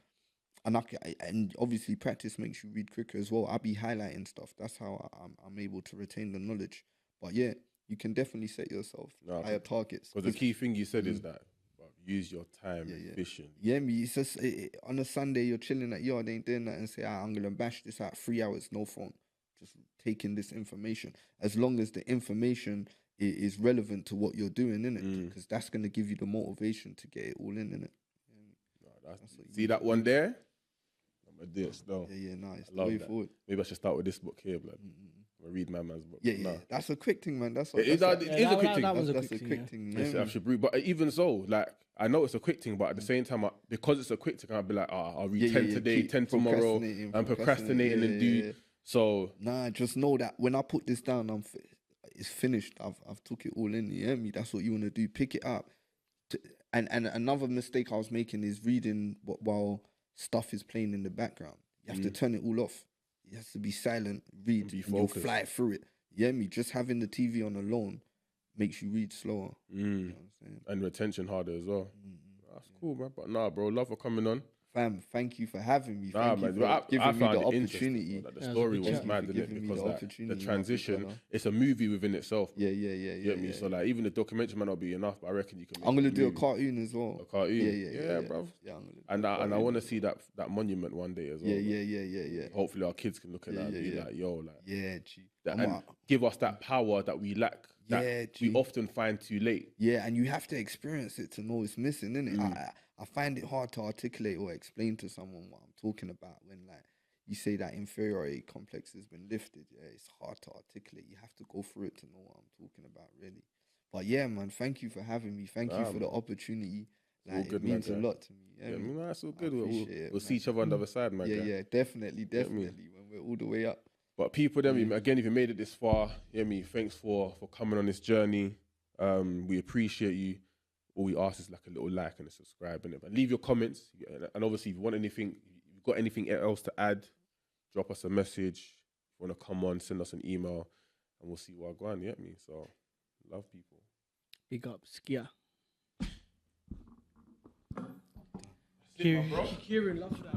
and obviously practice makes you read quicker as well. I'll be highlighting stuff. That's how I'm able to retain the knowledge. But yeah, you can definitely set yourself higher targets. Because the key thing you said is that use your time efficient. Yeah, me. It's just on a Sunday you're chilling at yard, ain't doing that, and say, I'm gonna bash this out 3 hours, no phone. Just taking this information, as long as the information is relevant to what you're doing, innit? Because that's going to give you the motivation to get it all in, innit? See that one there? I'm going to do it still. Yeah, nice. The way forward. Maybe I should start with this book here, blood. I'm going to read my man's book. Yeah. That's a quick thing, man. It is a quick thing. That's a quick thing. I should read, but even so, like, I know it's a quick thing, but at the same time, because it's a quick thing, I'll be like, I'll read 10 today, 10 tomorrow, and procrastinating and do... So just know that when I put this down, it's finished. I've took it all in. You hear me? That's what you want to do. Pick it up. And another mistake I was making is reading while stuff is playing in the background. You have to turn it all off. It has to be silent. Read. And you'll fly through it. You hear me? Just having the TV on alone makes you read slower. You know what I'm saying? And retention harder as well. That's cool, man. But nah, bro, love for coming on. Fam, thank you for having me. Nah, Thank man, you for giving me the found it interesting, opportunity. bro. Like, the Yeah, story it's a was good mad, chat. didn't it? Giving me Because the like, the opportunity, my transition, brother. it's a movie within itself. Yeah. You get me? So like, even the documentary might not be enough, but I reckon you can. Make I'm gonna a do a movie. cartoon as well. A cartoon. Yeah, bro. Yeah, I'm gonna do And a I cartoon want to as see that monument one day as well. Yeah. Hopefully our kids can look at that and be like, yo, like, Yeah, G. and give us that power that we lack. That Yeah, we G. often find too late. Yeah, and you have to experience it to know it's missing, innit? I find it hard to articulate or explain to someone what I'm talking about when like you say that inferiority complex has been lifted. Yeah, it's hard to articulate. You have to go through it to know what I'm talking about, really. But yeah, man, thank you for having me. Thank you for the opportunity. all Like, good, it means man, a yeah. lot to me. Yeah, man. that's all I good. appreciate it, We'll see man. each other on the other side, man. Yeah, definitely. Get me? When we're all the way up. But people, then again, if you made it this far, thanks for coming on this journey. We appreciate you. All we ask is like a little like and a subscribe, and leave your comments. And obviously, if you want anything, if you've got anything else to add, drop us a message. If you want to come on, send us an email, and we'll see what go on. You get me? So, love people. Big up, Skia. Kieran, Kieran loves that.